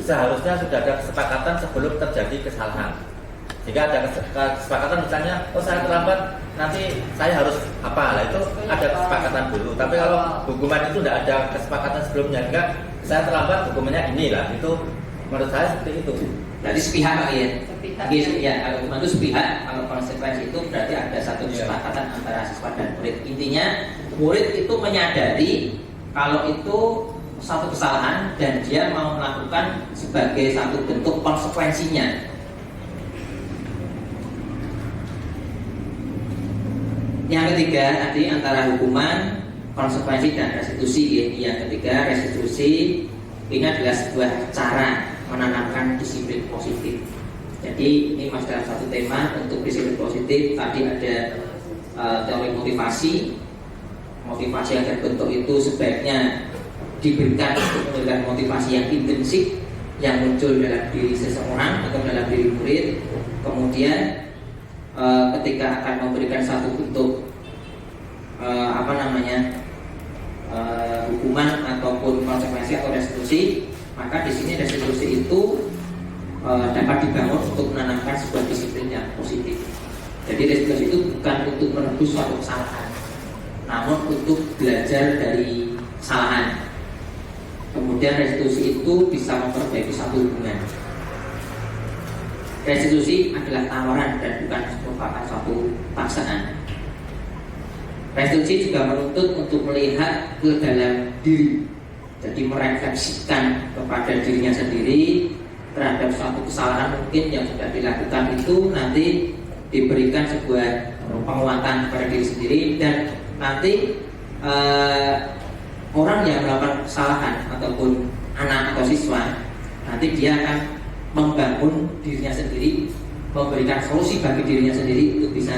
seharusnya sudah ada kesepakatan sebelum terjadi kesalahan. Jika ada kesepakatan misalnya, oh saya terlambat, nanti saya harus apa lah, itu ada kesepakatan dulu. Tapi kalau hukuman itu tidak ada kesepakatan sebelumnya, enggak, saya terlambat hukumannya inilah, itu menurut saya seperti itu. Jadi sepihak Pak ya. Sepihak. Ya, kalau hukuman itu sepihak, kalau konsekuensi itu berarti ada satu kesepakatan antara siswa dan murid. Intinya murid itu menyadari kalau itu satu kesalahan dan dia mau melakukan sebagai satu bentuk konsekuensinya. Yang ketiga tadi antara hukuman, konsekuensi dan restitusi ya. Yang ketiga restitusi ini adalah sebuah cara menanamkan disiplin positif. Jadi ini masih dalam satu tema untuk disiplin positif. Tadi ada teori motivasi yang terbentuk itu sebaiknya diberikan untuk memberikan motivasi yang intensif yang muncul dalam diri seseorang atau dalam diri murid. Kemudian ketika akan memberikan satu bentuk hukuman ataupun konsekuensi atau restitusi, maka di sini restitusi itu dapat dibangun untuk menanamkan sebuah disiplin yang positif. Jadi restitusi itu bukan untuk menebus suatu kesalahan, namun untuk belajar dari kesalahan. Kemudian restitusi itu bisa memperbaiki satu hubungan. Restitusi adalah tawaran dan bukan merupakan suatu paksaan. Restitusi juga menuntut untuk melihat ke dalam diri, jadi merefleksikan kepada dirinya sendiri terhadap suatu kesalahan mungkin yang sudah dilakukan itu nanti diberikan sebuah penguatan kepada diri sendiri, dan nanti orang yang melakukan kesalahan ataupun anak atau siswa nanti dia akan membangun dirinya sendiri, memberikan solusi bagi dirinya sendiri untuk bisa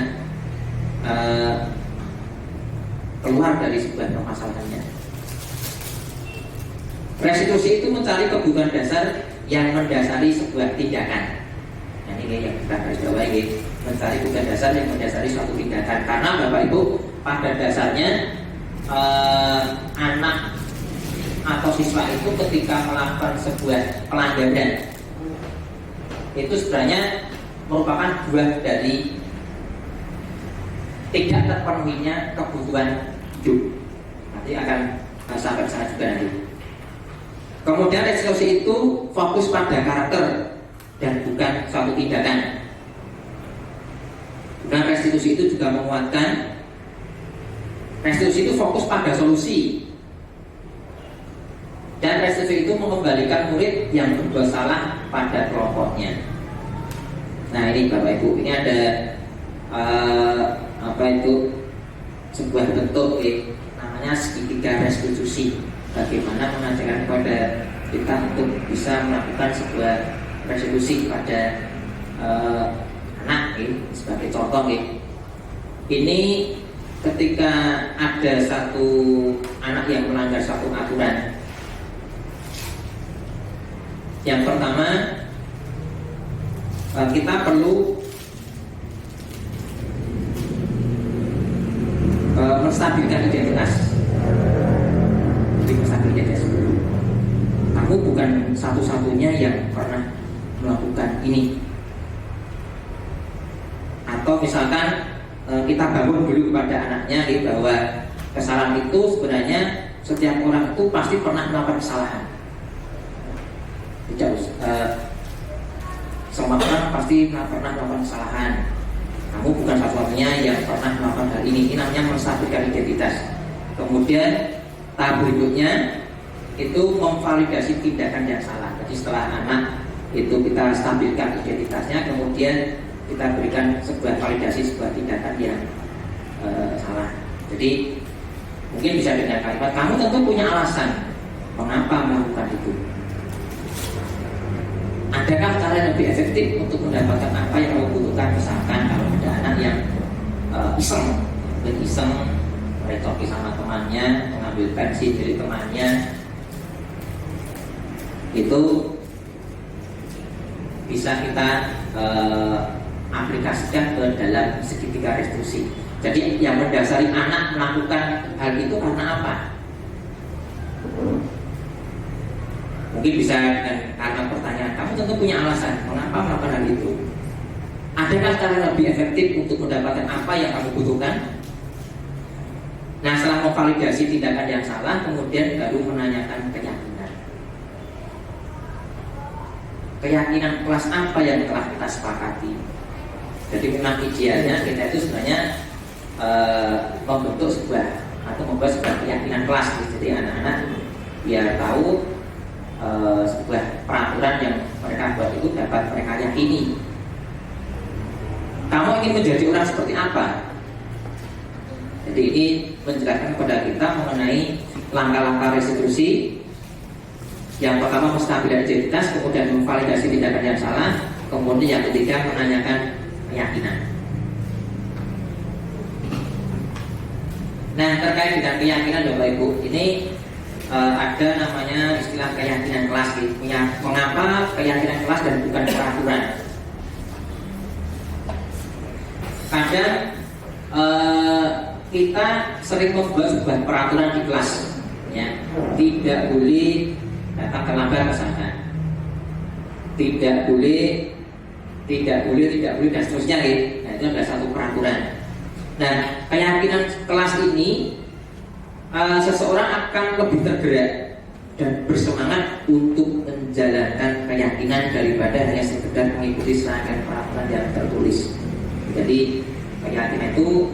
keluar dari sebuah permasalahannya. Restitusi itu mencari kebutuhan dasar yang mendasari sebuah tindakan. Nah, ini yang kita garis bawahi, mencari kebutuhan dasar yang mendasari suatu tindakan. Karena Bapak Ibu pada dasarnya anak atau siswa itu ketika melakukan sebuah pelanggaran itu sebenarnya merupakan buah dari tidak terpenuhinya kebutuhan hidup. Nanti akan sampai ke sana juga nanti. Kemudian restitusi itu fokus pada karakter dan bukan suatu tindakan. Dan restitusi itu juga menguatkan. Restitusi itu fokus pada solusi. Dan restitusi itu mengembalikan murid yang berbuat salah pada kelompoknya. Nah ini Bapak Ibu, ini ada sebuah bentuk namanya segitiga restitusi. Bagaimana mengajarkan kepada kita untuk bisa melakukan sebuah restitusi pada anak sebagai contoh. Ini ketika ada satu anak yang melanggar satu aturan. Yang pertama, kita perlu menstabilkan identitas. Kamu bukan satu-satunya yang pernah melakukan ini. Atau misalkan kita bangun dulu kepada anaknya bahwa kesalahan itu sebenarnya setiap orang itu pasti pernah melakukan kesalahan. Tidak semua orang pasti pernah melakukan kesalahan. Kamu bukan satu-satunya yang pernah melakukan hal ini. Ini namanya menstabilkan identitas. Kemudian tahap berikutnya itu memvalidasi tindakan yang salah. Jadi setelah anak itu kita stabilkan identitasnya, kemudian kita berikan sebuah validasi sebuah tindakan yang salah. Jadi mungkin bisa dengan kalimat, kamu tentu punya alasan mengapa melakukan itu. Adakah cara yang lebih efektif untuk mendapatkan apa yang kamu butuhkan? Misalkan kalau ada anak yang iseng merecoki sama temannya, mengambil ambil pensi dari temannya, itu bisa kita aplikasikan ke dalam segitiga restitusi. Jadi yang mendasari anak melakukan hal itu karena apa? Mungkin bisa karena pertanyaan, kamu tentu punya alasan mengapa melakukan hal itu. Adakah cara lebih efektif untuk mendapatkan apa yang kamu butuhkan? Nah, setelah memvalidasi tindakan yang salah, kemudian baru menanyakan keyakinan. Keyakinan kelas apa yang telah kita sepakati? Jadi memang idealnya kita itu sebenarnya membentuk sebuah atau membuat sebuah keyakinan kelas. Jadi anak-anak biar tahu sebuah peraturan yang mereka buat itu dapat mereka yakini. Kamu ingin menjadi orang seperti apa? Jadi ini menjelaskan kepada kita mengenai langkah-langkah restitusi. Yang pertama menstabilkan identitas, kemudian memvalidasi tindakan yang salah, kemudian yang ketiga menanyakan keyakinan. Nah, terkait dengan keyakinan Bapak Ibu, ini ada namanya istilah keyakinan kelas. Mengapa keyakinan kelas dan bukan peraturan? Kadang kita sering membuat sebuah peraturan di kelas, ya, tidak boleh datang terlambat ke sana, tidak boleh dan seterusnya, ya. Nah, itu adalah satu peraturan. Nah, keyakinan kelas ini seseorang akan lebih tergerak dan bersemangat untuk menjalankan keyakinan daripada hanya sekedar mengikuti serangkaian peraturan yang tertulis. Jadi keyakinan itu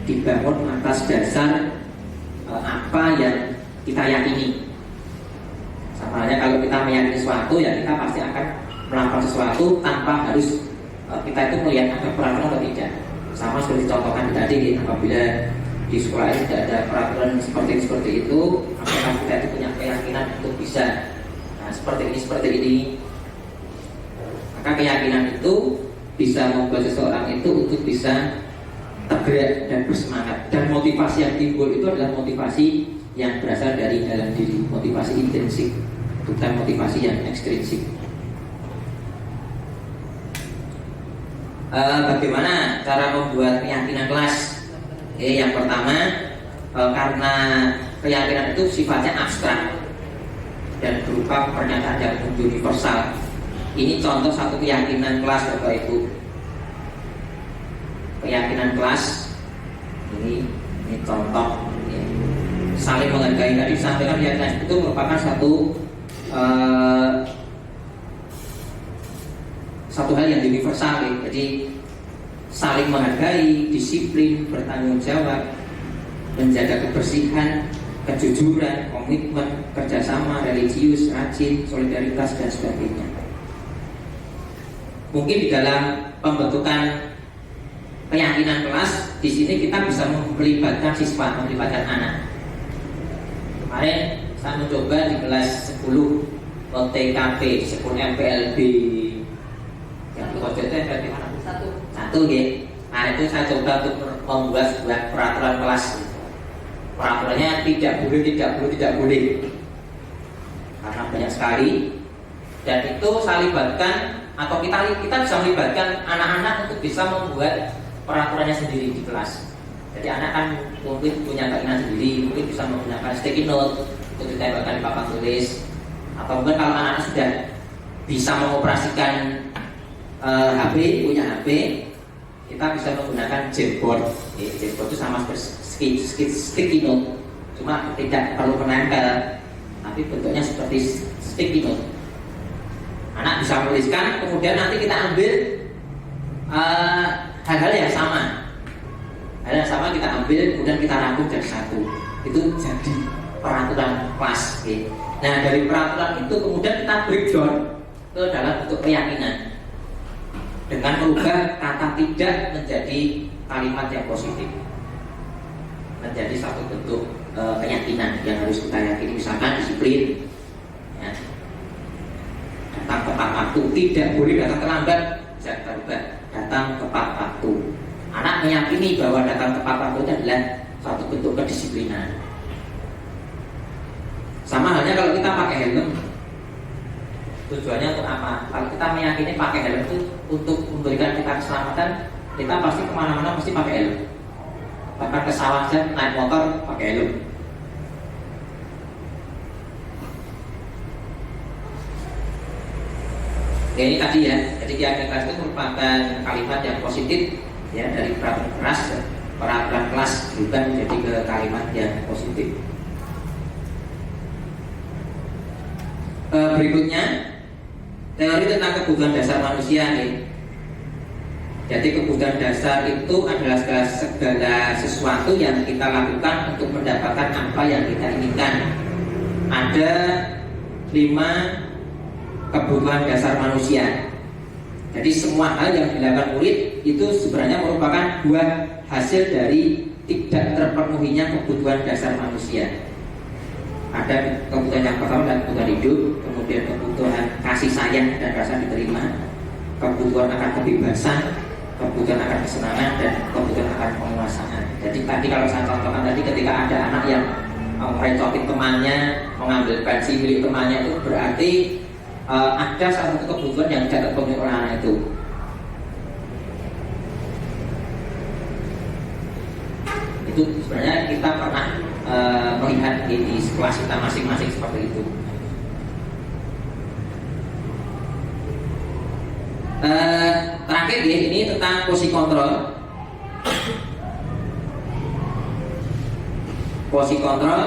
dibangun atas dasar apa yang kita yakini. Sama halnya kalau kita meyakini sesuatu, ya kita pasti akan melakukan sesuatu tanpa harus kita itu melihat ada peraturan atau tidak. Sama seperti contohkan tadi, apabila di sekolah ini tidak ada peraturan seperti itu, apakah kita itu punya keyakinan untuk bisa seperti ini. Maka keyakinan itu bisa membuat seseorang itu untuk bisa tergerak dan bersemangat. Dan motivasi yang timbul itu adalah motivasi yang berasal dari dalam diri, motivasi intrinsik, bukan motivasi yang ekstrinsik. Bagaimana cara membuat keyakinan kelas? Yang pertama, karena keyakinan itu sifatnya abstrak dan berupa pernyataan yang universal. Ini contoh satu keyakinan kelas Bapak Ibu. Keyakinan kelas ini contoh, ya. Saling menghargai. Tadi disampaikan keyakinan itu merupakan satu hal yang universal, ya. Jadi saling menghargai, disiplin, bertanggung jawab, menjaga kebersihan, kejujuran, komitmen, kerjasama, religius, rajin, solidaritas dan sebagainya. Mungkin di dalam pembentukan keyakinan kelas, di sini kita bisa melibatkan siswa, melibatkan anak. Kemarin saya mencoba di kelas 10 OTKP, 10 MPLB yang itu MPLB mana? Satu ya. Nah, itu saya coba untuk membuat sebuah peraturan kelas. Peraturannya tidak boleh karena banyak sekali. Dan itu saya libatkan, atau kita bisa melibatkan anak-anak untuk bisa membuat peraturannya sendiri di kelas. Jadi anak kan mungkin punya keinginan sendiri, mungkin bisa menggunakan sticky note untuk ditempelkan di papan tulis, atau mungkin kalau anak-anak sudah bisa mengoperasikan HP, punya HP, kita bisa menggunakan Jamboard. Jamboard itu sama seperti sticky note, cuma tidak perlu menempel, tapi bentuknya seperti sticky note. Anak bisa menuliskan, kemudian nanti kita ambil hal-hal yang sama. Hal yang sama kita ambil, kemudian kita rangkum jadi satu. Itu jadi peraturan kelas. Nah, dari peraturan itu kemudian kita breakdown ke dalam bentuk keyakinan dengan merubah kata tidak menjadi kalimat yang positif, menjadi satu bentuk keyakinan yang harus kita yakini. Misalkan disiplin, ya. Datang tepat waktu, tidak boleh datang terlambat, bisa kita ubah datang tepat waktu. Anak meyakini bahwa datang tepat waktu itu adalah suatu bentuk kedisiplinan. Sama halnya kalau kita pakai helm, tujuannya untuk apa? Kalau kita meyakini pakai helm itu untuk memberikan kita keselamatan, kita pasti kemana-mana pasti pakai helm. Bahkan ke sawah saja naik motor pakai helm. Ya, ini tadi ya, jadi keyakinan keras itu merupakan kalimat yang positif ya, dari peraturan keras, peraturan kelas bukan menjadi ke kalimat yang positif. Berikutnya teori tentang kebutuhan dasar manusia nih. Jadi kebutuhan dasar itu adalah segala sesuatu yang kita lakukan untuk mendapatkan apa yang kita inginkan. Ada 5 kebutuhan dasar manusia. Jadi semua hal yang dilakukan murid itu sebenarnya merupakan buah hasil dari tidak terpenuhinya kebutuhan dasar manusia. Ada kebutuhan yang pertama adalah kebutuhan hidup, kemudian kebutuhan kasih sayang dan rasa diterima, kebutuhan akan kebebasan, kebutuhan akan kesenangan, dan kebutuhan akan penguasaan. Jadi tadi kalau saya contohkan tadi, ketika ada anak yang merecokin temannya, mengambil pensi milik temannya, itu berarti ada salah satu kebutuhan yang tidak terpenuhi oleh anak itu. Itu sebenarnya kita pernah melihat di sekolah kita masing-masing seperti itu. Terakhir ya, ini tentang posisi kontrol. Posisi kontrol,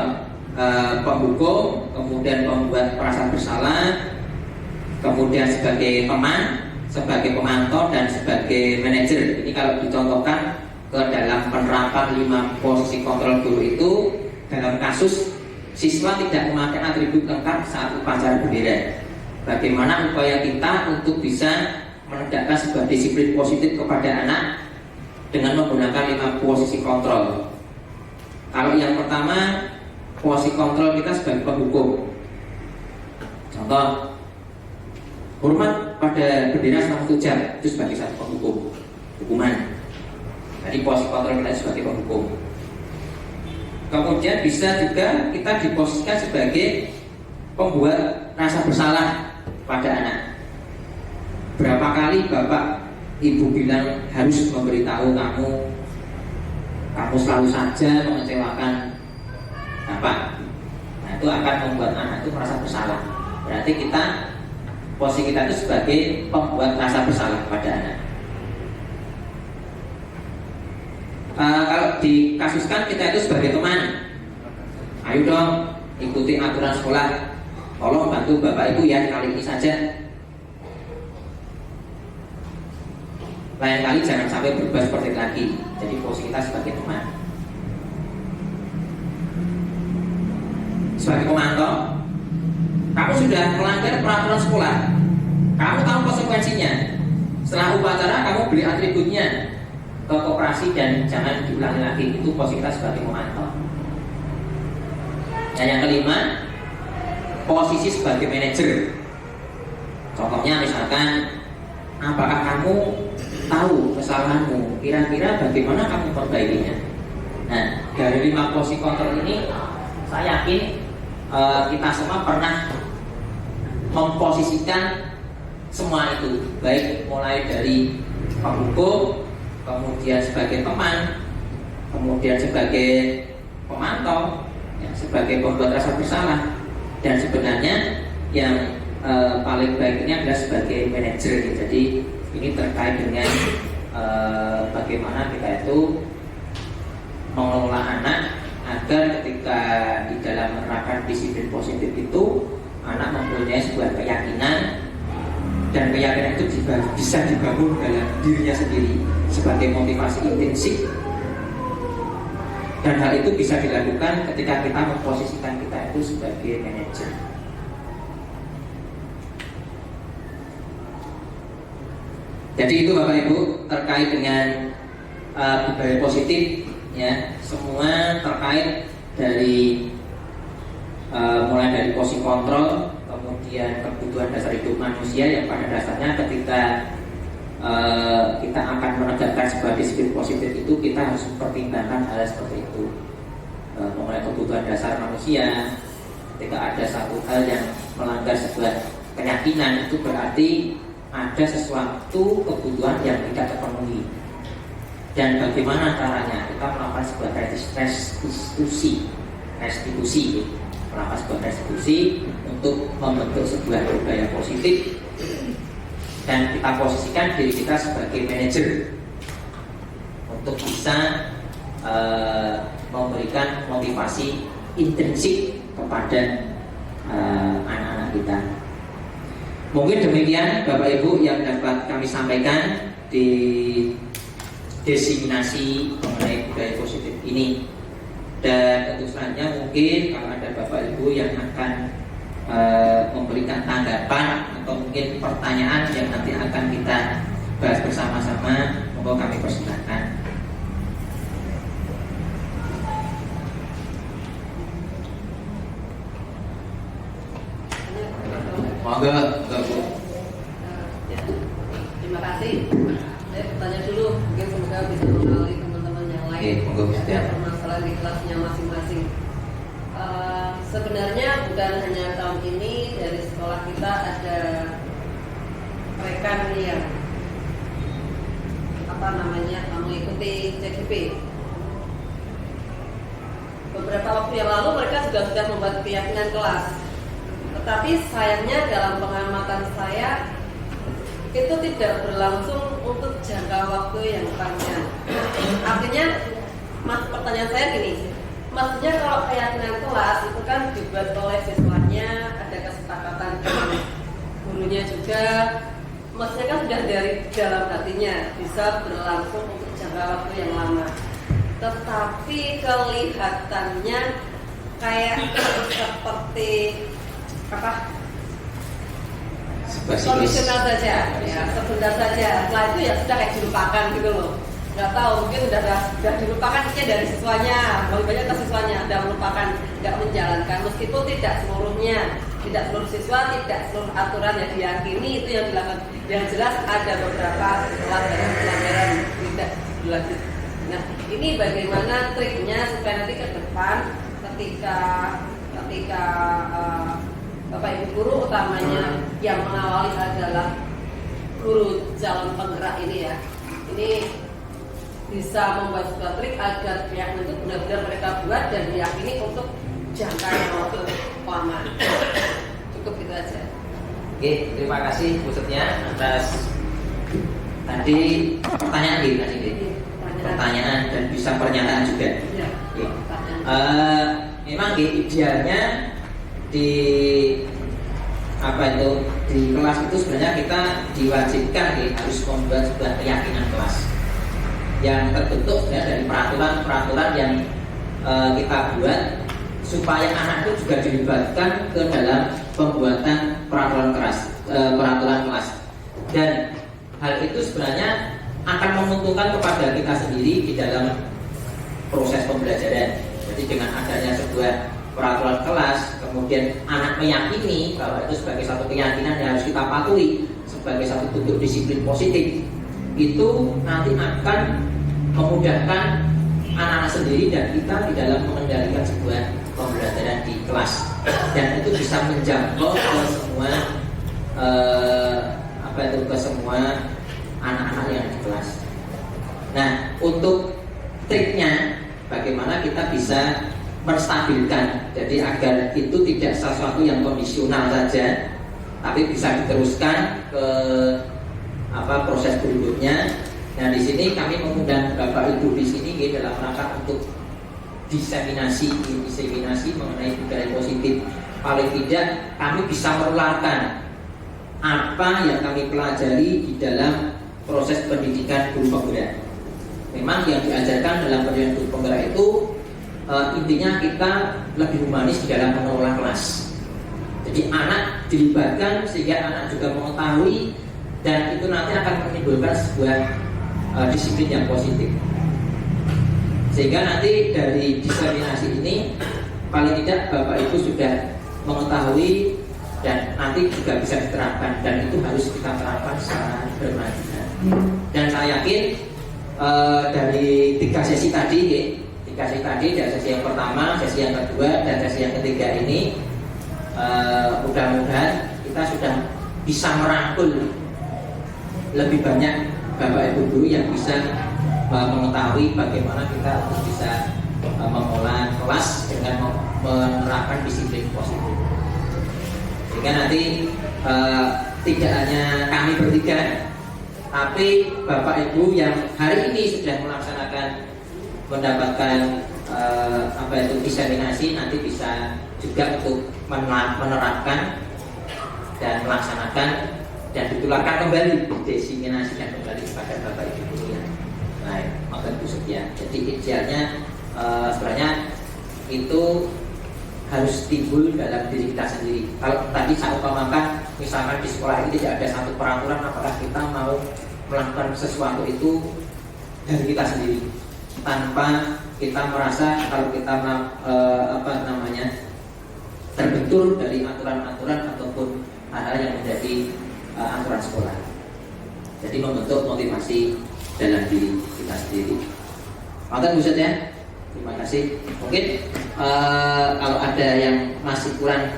penghukum, kemudian pembuat perasaan bersalah, kemudian sebagai teman, sebagai pemantau, dan sebagai manajer. Ini kalau dicontohkan ke dalam penerapan 5 posisi kontrol guru itu, dalam kasus siswa tidak memakai atribut lengkap saat upacara bendera, bagaimana upaya kita untuk bisa menegakkan sebuah disiplin positif kepada anak dengan menggunakan 5 posisi kontrol. Kalau yang pertama, posisi kontrol kita sebagai penghukum. Contoh, hormat pada bendera selama 1 jam, itu sebagai satu penghukum, hukuman. Jadi posisi kontrol kita sebagai penghukum. Kemudian bisa juga kita diposisikan sebagai pembuat rasa bersalah pada anak. Berapa kali bapak ibu bilang harus memberitahu kamu selalu saja mengecewakan bapak. Nah, itu akan membuat anak itu merasa bersalah. Berarti posisi kita itu sebagai pembuat rasa bersalah pada anak. Kalau dikasuskan kita itu sebagai teman, ayo dong ikuti aturan sekolah, tolong bantu bapak ibu ya kali ini saja. Lain kali jangan sampai berubah seperti itu lagi. Jadi posisi kita sebagai teman. Sebagai pemantau, kamu sudah melanggar peraturan sekolah, kamu tahu konsekuensinya. Setelah upacara kamu beli atributnya ke koperasi dan jangan diulangi lagi. Itu posisi kita sebagai pemantau. Dan yang kelima, posisi sebagai manajer. Contohnya misalkan, apakah kamu tahu kesalahanmu, kira-kira bagaimana kamu perbaikinya. Nah, dari 5 posisi kontrol ini, saya yakin kita semua pernah memposisikan semua itu, baik mulai dari penghukum, kemudian sebagai teman, kemudian sebagai pemantau, ya, sebagai pembuat rasa bersalah, dan sebenarnya yang paling baik ini adalah sebagai manajer. Jadi ini terkait dengan bagaimana kita itu mengelola anak agar ketika di dalam menerapkan disiplin positif itu anak mempunyai sebuah keyakinan, dan keyakinan itu bisa dibangun dalam dirinya sendiri sebagai motivasi intrinsik, dan hal itu bisa dilakukan ketika kita memposisikan kita itu sebagai manajer. Jadi itu Bapak Ibu terkait dengan budaya positif, ya, semua terkait dari mulai dari posisi kontrol, kemudian kebutuhan dasar hidup manusia yang pada dasarnya ketika kita akan menegakkan sebuah disiplin positif itu kita harus mempertimbangkan hal seperti itu, mulai kebutuhan dasar manusia, Ketika ada satu hal yang melanggar sebuah keyakinan, itu berarti ada sesuatu kebutuhan yang tidak terpenuhi. Dan bagaimana caranya kita melakukan sebuah restitusi, melakukan sebuah restitusi untuk membentuk sebuah budaya positif, dan kita posisikan diri kita sebagai manajer untuk bisa memberikan motivasi intrinsik kepada anak-anak kita. Mungkin demikian Bapak Ibu yang dapat kami sampaikan di diseminasi mengenai budaya positif ini. Dan tentu selanjutnya mungkin kalau ada Bapak Ibu yang akan memberikan tanggapan atau mungkin pertanyaan yang nanti akan kita bahas bersama-sama, monggo kami persilakan. Monggo, Bu. Ya, terima kasih. Saya bertanya dulu, mungkin semoga bisa mengenali teman-teman yang lain. Oke, monggo, Bu. Ada permasalahan di kelasnya masing-masing. Sebenarnya bukan hanya tahun ini, dari sekolah kita ada rekan yang mengikuti CGP. Beberapa waktu yang lalu mereka sudah membuat keyakinan kelas. Tetapi sayangnya dalam pengamatan saya itu tidak berlangsung untuk jangka waktu yang panjang. Artinya, pertanyaan saya gini, maksudnya kalau keyakinan kelas itu kan dibuat oleh siswanya, ada kesepakatan dengan gurunya juga, maksudnya kan sudah dari dalam hatinya bisa berlangsung untuk jangka waktu yang lama. Tetapi kelihatannya kayak seperti kondisional saja, ya sebentar saja. Setelah itu ya sudah kayak dilupakan gitu loh. Nggak tahu, mungkin sudah dilupakan dari siswanya, banyak ke siswanya sudah melupakan, nggak menjalankan. Meskipun tidak seluruhnya, tidak seluruh siswa, tidak seluruh aturan yang diyakini itu yang dilakukan. Yang jelas ada beberapa pelanggaran tidak dilakukan. Nah, ini bagaimana triknya supaya nanti ke depan ketika Bapak Ibu guru utamanya yang mengawali adalah guru calon penggerak ini ya. Ini bisa membuat sebuah trik agar keyakinan itu benar-benar mereka buat dan diyakini untuk jangka yang waktu lama. Cukup itu aja. Oke, terima kasih khususnya atas tadi pertanyaan pertanyaan dan bisa pernyataan juga. Ya, memang idealnya di kelas itu sebenarnya kita diwajibkan harus membuat sebuah keyakinan kelas yang terbentuk dari peraturan-peraturan yang kita buat supaya anak itu juga dilibatkan ke dalam pembuatan peraturan kelas, dan hal itu sebenarnya akan menguntungkan kepada kita sendiri di dalam proses pembelajaran. Jadi dengan adanya sebuah peraturan kelas, kemudian anak meyakini bahwa itu sebagai satu keyakinan yang harus kita patuhi sebagai satu bentuk disiplin positif, itu nanti akan memudahkan anak-anak sendiri dan kita di dalam mengendalikan sebuah pembelajaran di kelas, dan itu bisa menjangkau ke semua ke semua anak-anak yang di kelas. Nah, untuk triknya bagaimana kita bisa menstabilkan, jadi agar itu tidak sesuatu yang kondisional saja, tapi bisa diteruskan ke proses berikutnya. Nah, di sini kami mengundang Bapak Ibu di sini dalam rangka untuk diseminasi mengenai budaya positif. Paling tidak kami bisa menularkan apa yang kami pelajari di dalam proses pendidikan guru penggerak. Memang yang diajarkan dalam pendidikan guru penggerak itu intinya kita lebih humanis di dalam mengelola kelas. Jadi anak dilibatkan sehingga anak juga mengetahui, dan itu nanti akan menimbulkan sebuah disiplin yang positif. Sehingga nanti dari diseminasi ini paling tidak Bapak Ibu sudah mengetahui dan nanti juga bisa diterapkan, dan itu harus kita terapkan secara berkelanjutan. Dan saya yakin dari 3 sesi tadi, dari sesi yang pertama, sesi yang kedua, dan sesi yang ketiga ini mudah-mudahan kita sudah bisa merangkul lebih banyak Bapak Ibu guru yang bisa mengetahui bagaimana kita harus bisa mengelola kelas dengan menerapkan disiplin positif. Sehingga nanti tidak hanya kami bertiga, tapi Bapak Ibu yang hari ini sudah mendapatkan diseminasi, nanti bisa juga untuk menerapkan dan melaksanakan dan ditularkan kembali, diseminasikan kembali kepada Bapak Ibu guru yang lain. Maka itu sekian. Jadi idealnya sebenarnya itu harus timbul dalam diri kita sendiri. Kalau tadi saya umpamakan, misalkan di sekolah ini tidak ada satu peraturan, apakah kita mau melakukan sesuatu itu dari kita sendiri, tanpa kita merasa kalau kita terbentur dari aturan-aturan ataupun hal-hal yang menjadi aturan sekolah. Jadi membentuk motivasi dalam diri kita sendiri. Maka Ustaz ya, terima kasih. Mungkin kalau ada yang masih kurang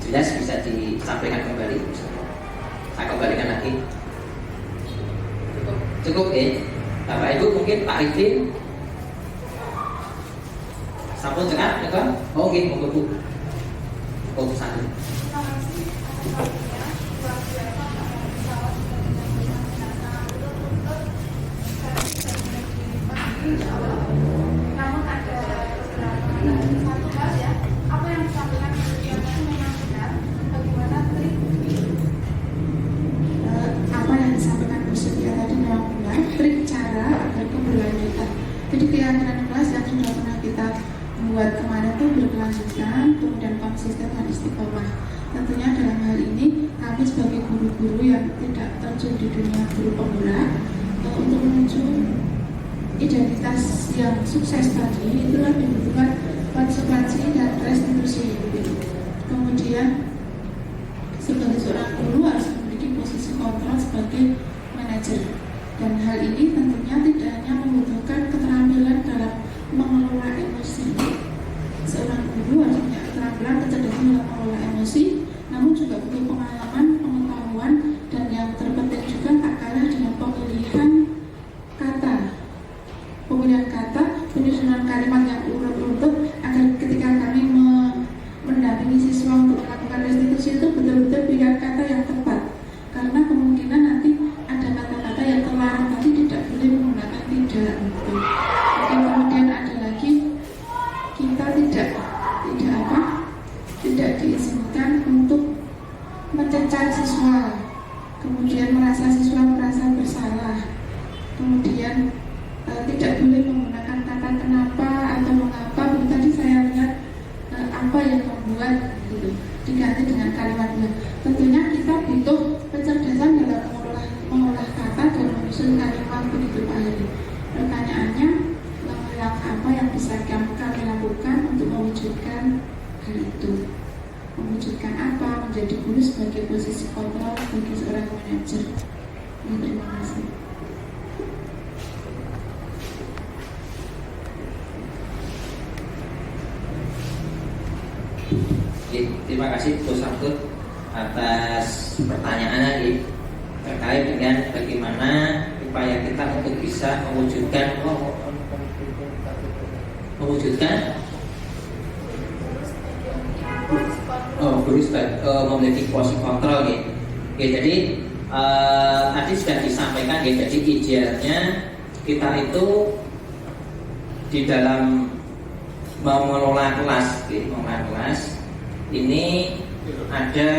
jelas bisa disampaikan kembali. Saya kembalikan lagi. Cukup ya. Bapak Ibu mungkin Pak Idin sampun cekap ya kan? Oh nggih, monggo Bu. Oh satu. Namun ada satu hal ya, apa yang disampaikan itu memang benar. Bagaimana trik apa yang disampaikan Bu Setia tadi memang benar, trik cara agar keberlanjutan. Jadi keyakinan kelas yang sudah pernah kita buat kemarin itu berkelanjutan, kemudian konsisten dan istiqomah. Tentunya dalam hal ini kami sebagai guru-guru yang tidak terjun di dunia guru pemula, untuk menuju identitas yang sukses tadi itulah dibutuhkan konsekuensi dan restitusi. Kemudian sebagai seorang guru harus memiliki posisi kontrol sebagai manajer, dan hal ini tentunya tidak hanya membutuhkan keterampilan dalam mengelola emosi. Seorang guru harus punya keterampilan kecerdasan dalam mengelola emosi, namun juga butuh pengalaman, pengetahuan, dan yang terpenting juga tak kalah dengan pemilihan kata, penyusunan kalimat yang urut-urut, agar ketika kami mendampingi siswa untuk melakukan restitusi itu betul-betul pilihan kata yang tepat, karena kemungkinan nanti ada kata-kata yang terlarang tadi tidak boleh menggunakan tidak. Kemudian ada lagi, kita tidak diizinkan untuk mencecar siswa, kemudian siswa merasa bersalah, kemudian tidak boleh menggunakan kata kenapa atau mengapa. Tadi saya lihat apa yang membuat gitu, diganti dengan kalimat yang tentunya kita butuh kecerdasan dalam mengolah kata dan menyusun kalimat begitu Pak Heri. Pertanyaannya, langkah apa yang bisa kami lakukan untuk mewujudkan hal itu? Mewujudkan apa? Menjadi guru sebagai posisi kontrol bagi seorang manajer. Terima kasih. Terima kasih Bu Sabtu atas pertanyaannya terkait dengan bagaimana upaya kita untuk bisa mewujudkan guru memiliki posisi kontrol ya. Jadi tadi sudah disampaikan ya, jadi idealnya kita itu di dalam mengelola kelas, ini ada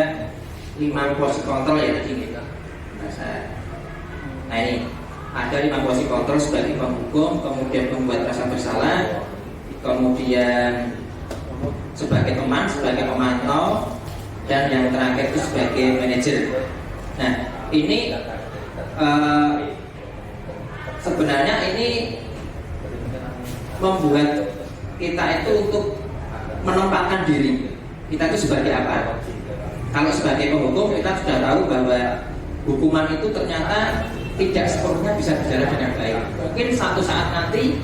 5 posisi kontrol ya tadi gitu. Nah ini ada 5 posisi kontrol sebagai penghukum, kemudian membuat rasa bersalah, kemudian sebagai teman, sebagai pemantau, dan yang terakhir itu sebagai manajer. Nah ini sebenarnya ini membuat kita itu untuk menempatkan diri kita itu sebagai apa. Kalau sebagai penghukum kita sudah tahu bahwa hukuman itu ternyata tidak sepenuhnya bisa berjalan dengan baik. Mungkin satu saat nanti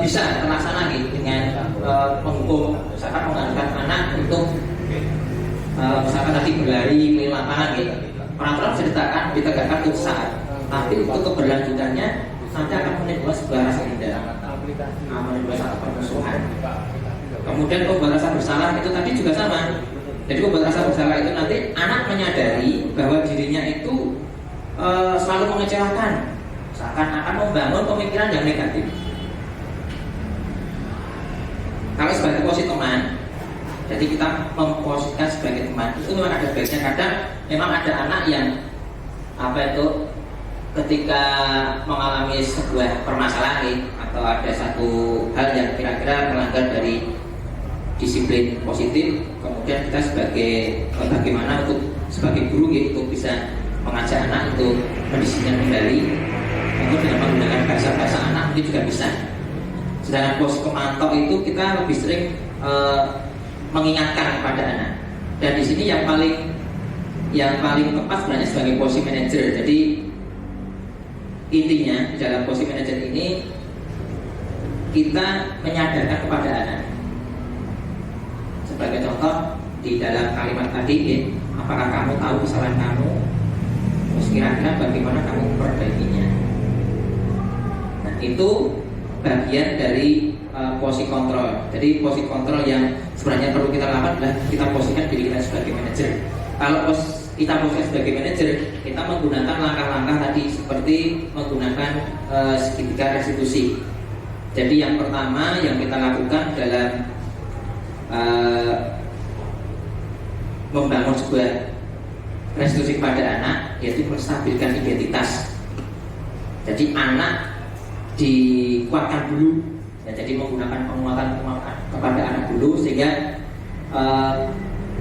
bisa terlaksana gitu dengan menghukum misalkan mengharuskan anak untuk misalkan tadi berlari keliling lapangan gitu. Peraturan bisa ditegakkan untuk saat, tapi untuk keberlanjutannya nanti akan menimbulkan sebuah rasa dendam, menimbulkan satu permusuhan. Kemudian pembuat rasa bersalah itu tadi juga sama. Jadi pembuat rasa bersalah itu nanti anak menyadari bahwa dirinya itu selalu mengecewakan, misalkan akan membangun pemikiran yang negatif. Kalau sebagai posisi teman, jadi kita memposisikan sebagai teman itu memang ada baiknya. Kadang memang ada anak yang ketika mengalami sebuah permasalahan atau ada satu hal yang kira-kira melanggar dari disiplin positif, kemudian kita bagaimana untuk sebagai guru untuk bisa mengajak anak untuk mendisiplinkan kembali, untuk dengan menggunakan bahasa anak itu juga bisa. Sedangkan posisi pemantau itu kita lebih sering mengingatkan kepada anak. Dan di sini yang paling tepat sebenarnya sebagai posisi manajer. Jadi intinya di dalam posisi manajer ini kita menyadarkan kepada anak. Sebagai contoh di dalam kalimat tadi, apakah kamu tahu kesalahan kamu? Terus kira-kira bagaimana kamu memperbaikinya? Nah, itu bagian dari posisi kontrol. Jadi posisi kontrol yang sebenarnya perlu kita lakukan adalah kita posisikan diri kita sebagai manajer. Kalau kita posisikan sebagai manajer, kita menggunakan langkah-langkah tadi seperti menggunakan segitiga restitusi. Jadi yang pertama yang kita lakukan dalam membangun sebuah restitusi pada anak, yaitu menstabilkan identitas. Jadi anak dikuatkan dulu, ya, jadi menggunakan penguatan kepada anak dulu sehingga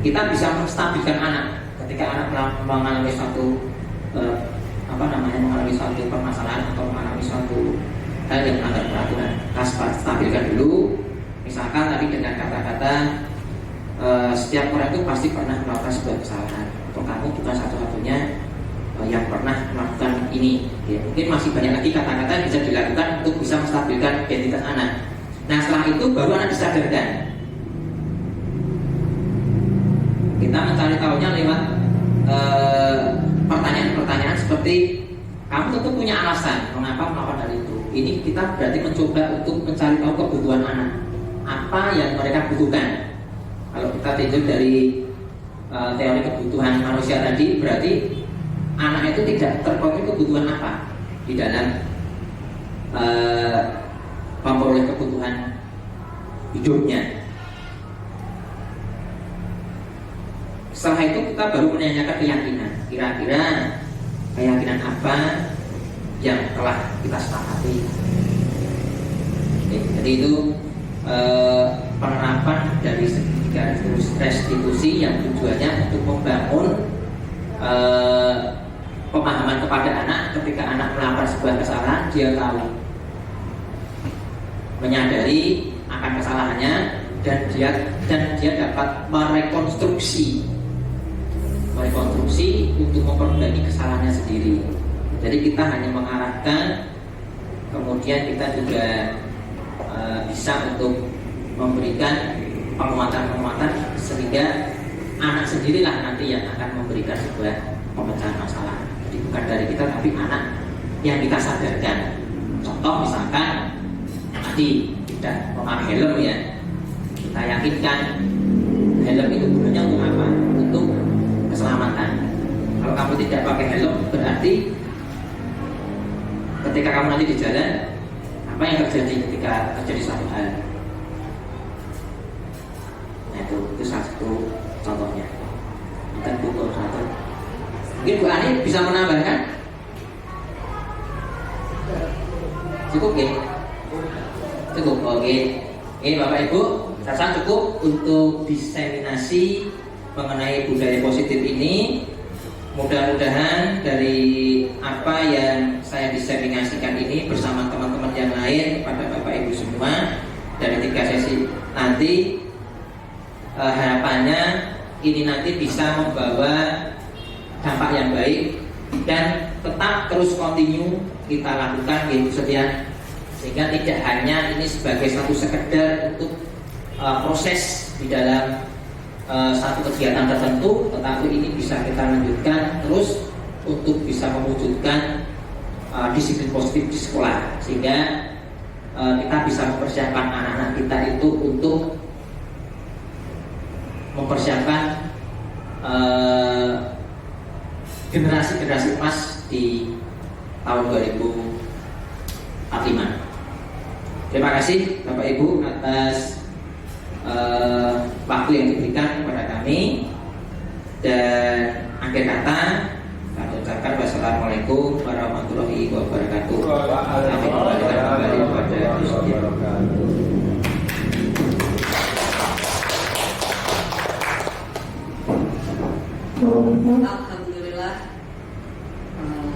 kita bisa menstabilkan anak ketika anak mengalami suatu mengalami suatu permasalahan atau mengalami suatu hal yang melanggar peraturan. Kita stabilkan dulu, misalkan tadi dengan kata-kata setiap orang itu pasti pernah melakukan sebuah kesalahan, atau kamu bukan satu-satunya yang pernah melakukan ini. Ya, mungkin masih banyak lagi kata-kata yang bisa dilakukan untuk bisa menstabilkan identitas anak. Nah, setelah itu baru anak disadarkan. Kita mencari tahunya lewat pertanyaan-pertanyaan seperti kamu tentu punya alasan mengapa melakukan hal itu. Ini kita berarti mencoba untuk mencari tahu kebutuhan anak, apa yang mereka butuhkan. Kalau kita tinjau dari teori kebutuhan manusia tadi, berarti anak itu tidak terpenuhi kebutuhan apa di dalam memperoleh kebutuhan hidupnya. Setelah itu kita baru menanyakan keyakinan. Kira-kira keyakinan apa yang telah kita sepakati. Jadi itu penerapan dari segitiga restitusi yang tujuannya untuk membangun pemahaman kepada anak. Ketika anak melakukan sebuah kesalahan, dia tahu, menyadari akan kesalahannya, dan dia dapat merekonstruksi untuk memperbaiki kesalahannya sendiri. Jadi kita hanya mengarahkan, kemudian kita juga bisa untuk memberikan penguatan sehingga anak sendirilah nanti yang akan memberikan sebuah pemecahan masalah. Jadi bukan dari kita, tapi anak yang kita sadarkan. Contoh misalkan tadi tidak memakai helm, ya, kita yakinkan helm itu gunanya untuk apa? Untuk keselamatan. Kalau kamu tidak pakai helm, berarti ketika kamu nanti di jalan, apa yang terjadi ketika terjadi suatu hal? Nah, itu salah satu contohnya. Dan buku satu. Mungkin Bu Ani bisa menambahkan? Cukup, ya? Cukup, oke. Ini Bapak Ibu, saya rasa cukup untuk diseminasi mengenai budaya positif ini. Mudah-mudahan dari apa yang saya diseminasikan ini bersama teman-teman yang lain pada Bapak Ibu semua dari 3 sesi nanti, harapannya ini nanti bisa membawa dampak yang baik dan tetap terus continue kita lakukan, yaitu sehingga tidak hanya ini sebagai satu sekedar untuk proses di dalam satu kegiatan tertentu, tetapi ini bisa kita lanjutkan terus untuk bisa mewujudkan disiplin positif di sekolah, sehingga kita bisa mempersiapkan anak-anak kita itu untuk mempersiapkan generasi-generasi emas di tahun 2045. Terima kasih Bapak Ibu atas waktu yang diberikan kepada kami, dan akhir kata kami ucapkan wassalamualaikum warahmatullahi wabarakatuh. Kami kembalikan kembali kepada Gusti. Alhamdulillah,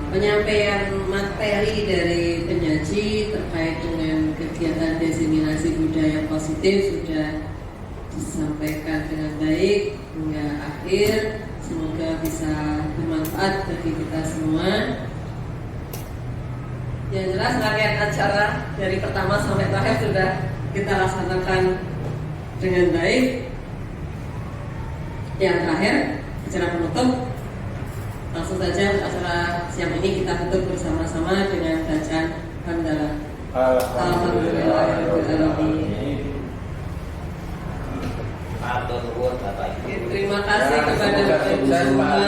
penyampaian materi dari penyaji terkait dengan kegiatan diseminasi budaya positif sudah disampaikan dengan baik hingga akhir. Semoga bisa bermanfaat bagi kita semua. Yang jelas rangkaian acara dari pertama sampai terakhir sudah kita laksanakan dengan baik. Yang terakhir, acara penutup, langsung saja acara siang ini kita tutup bersama-sama dengan bacaan hamdalah. Alhamdulillahirobbilalamin. Terima kasih kepada Bapak Ibu semua.